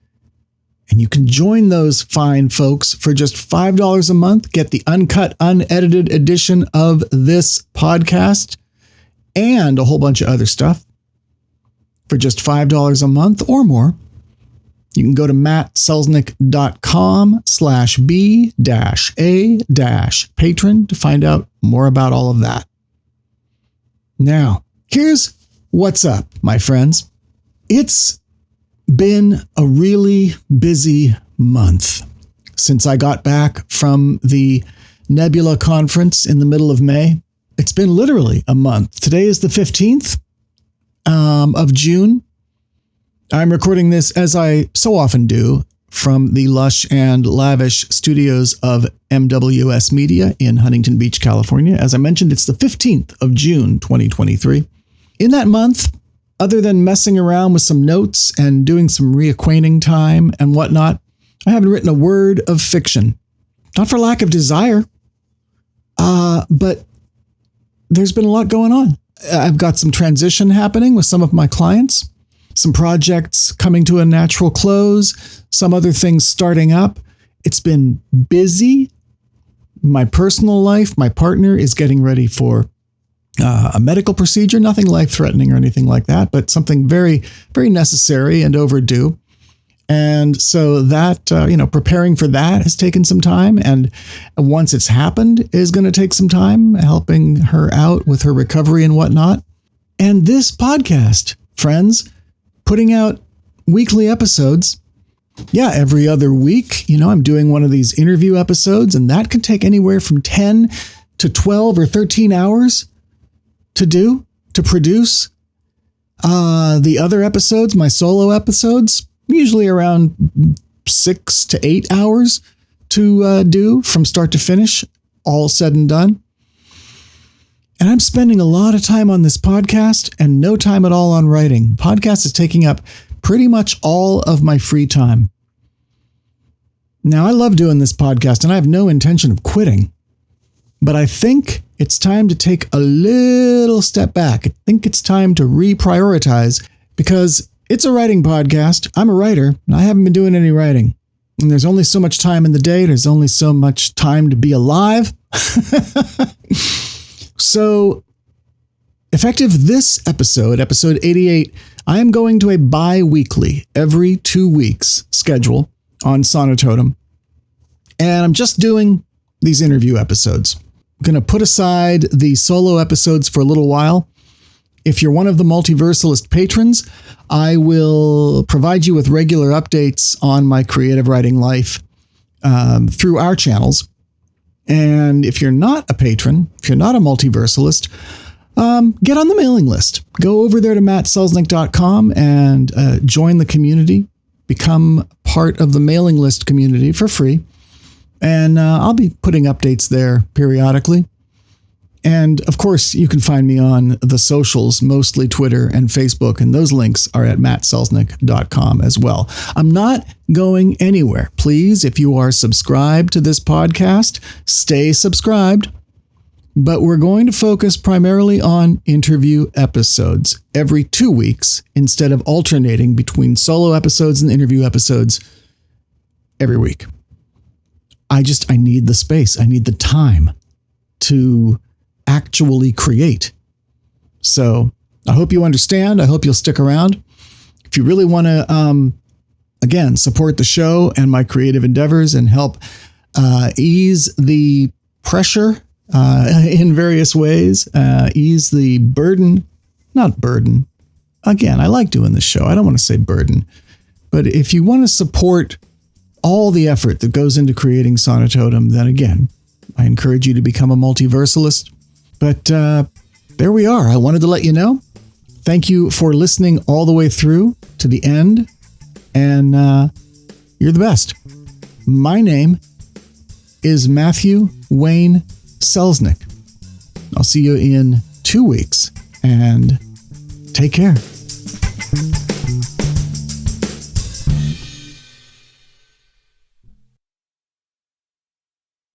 And you can join those fine folks for just $5 a month, get the uncut, unedited edition of this podcast and a whole bunch of other stuff for just $5 a month or more. You can go to mattselznick.com/b-a-patron to find out more about all of that. Now, here's what's up, my friends. It's been a really busy month since I got back from the Nebula conference in the middle of May. It's been literally a month. Today is the 15th of June. I'm recording this, as I so often do, from the lush and lavish studios of MWS Media in Huntington Beach, California. As I mentioned, it's the 15th of June, 2023. In that month, other than messing around with some notes and doing some reacquainting time and whatnot, I haven't written a word of fiction. Not for lack of desire, but there's been a lot going on. I've got some transition happening with some of my clients, some projects coming to a natural close, some other things starting up. It's been busy. My personal life, my partner is getting ready for a medical procedure, nothing life-threatening or anything like that, but something very, very necessary and overdue. And so that, preparing for that has taken some time. And once it's happened, is going to take some time helping her out with her recovery and whatnot. And this podcast, friends, putting out weekly episodes. Yeah, every other week, I'm doing one of these interview episodes, and that can take anywhere from 10 to 12 or 13 hours to produce. The other episodes, my solo episodes, usually around 6 to 8 hours to do from start to finish, all said and done. And I'm spending a lot of time on this podcast and no time at all on writing. Podcast is taking up pretty much all of my free time. Now, I love doing this podcast and I have no intention of quitting, but I think it's time to take a little step back. I think it's time to reprioritize, because it's a writing podcast. I'm a writer and I haven't been doing any writing. And there's only so much time in the day. There's only so much time to be alive. So, effective this episode 88, I am going to a bi-weekly, every 2 weeks schedule on Sonitotum. And I'm just doing these interview episodes. going to put aside the solo episodes for a little while. If you're one of the Multiversalist patrons, I will provide you with regular updates on my creative writing life through our channels. And if you're not a patron, if you're not a Multiversalist, get on the mailing list. Go over there to mattselznick.com and join the community. Become part of the mailing list community for free. And I'll be putting updates there periodically. And of course, you can find me on the socials, mostly Twitter and Facebook, and those links are at mattselznick.com as well. I'm not going anywhere. Please, if you are subscribed to this podcast, stay subscribed. But we're going to focus primarily on interview episodes every 2 weeks instead of alternating between solo episodes and interview episodes every week. I need the space. I need the time to actually create. So I hope you understand. I hope you'll stick around. If you really want to, again, support the show and my creative endeavors and help ease the pressure in various ways, ease the burden, not burden. Again, I like doing this show. I don't want to say burden. But if you want to support all the effort that goes into creating Sonitotum, then again, I encourage you to become a Multiversalist. But there we are. I wanted to let you know. Thank you for listening all the way through to the end. And you're the best. My name is Matthew Wayne Selznick. I'll see you in 2 weeks, and take care.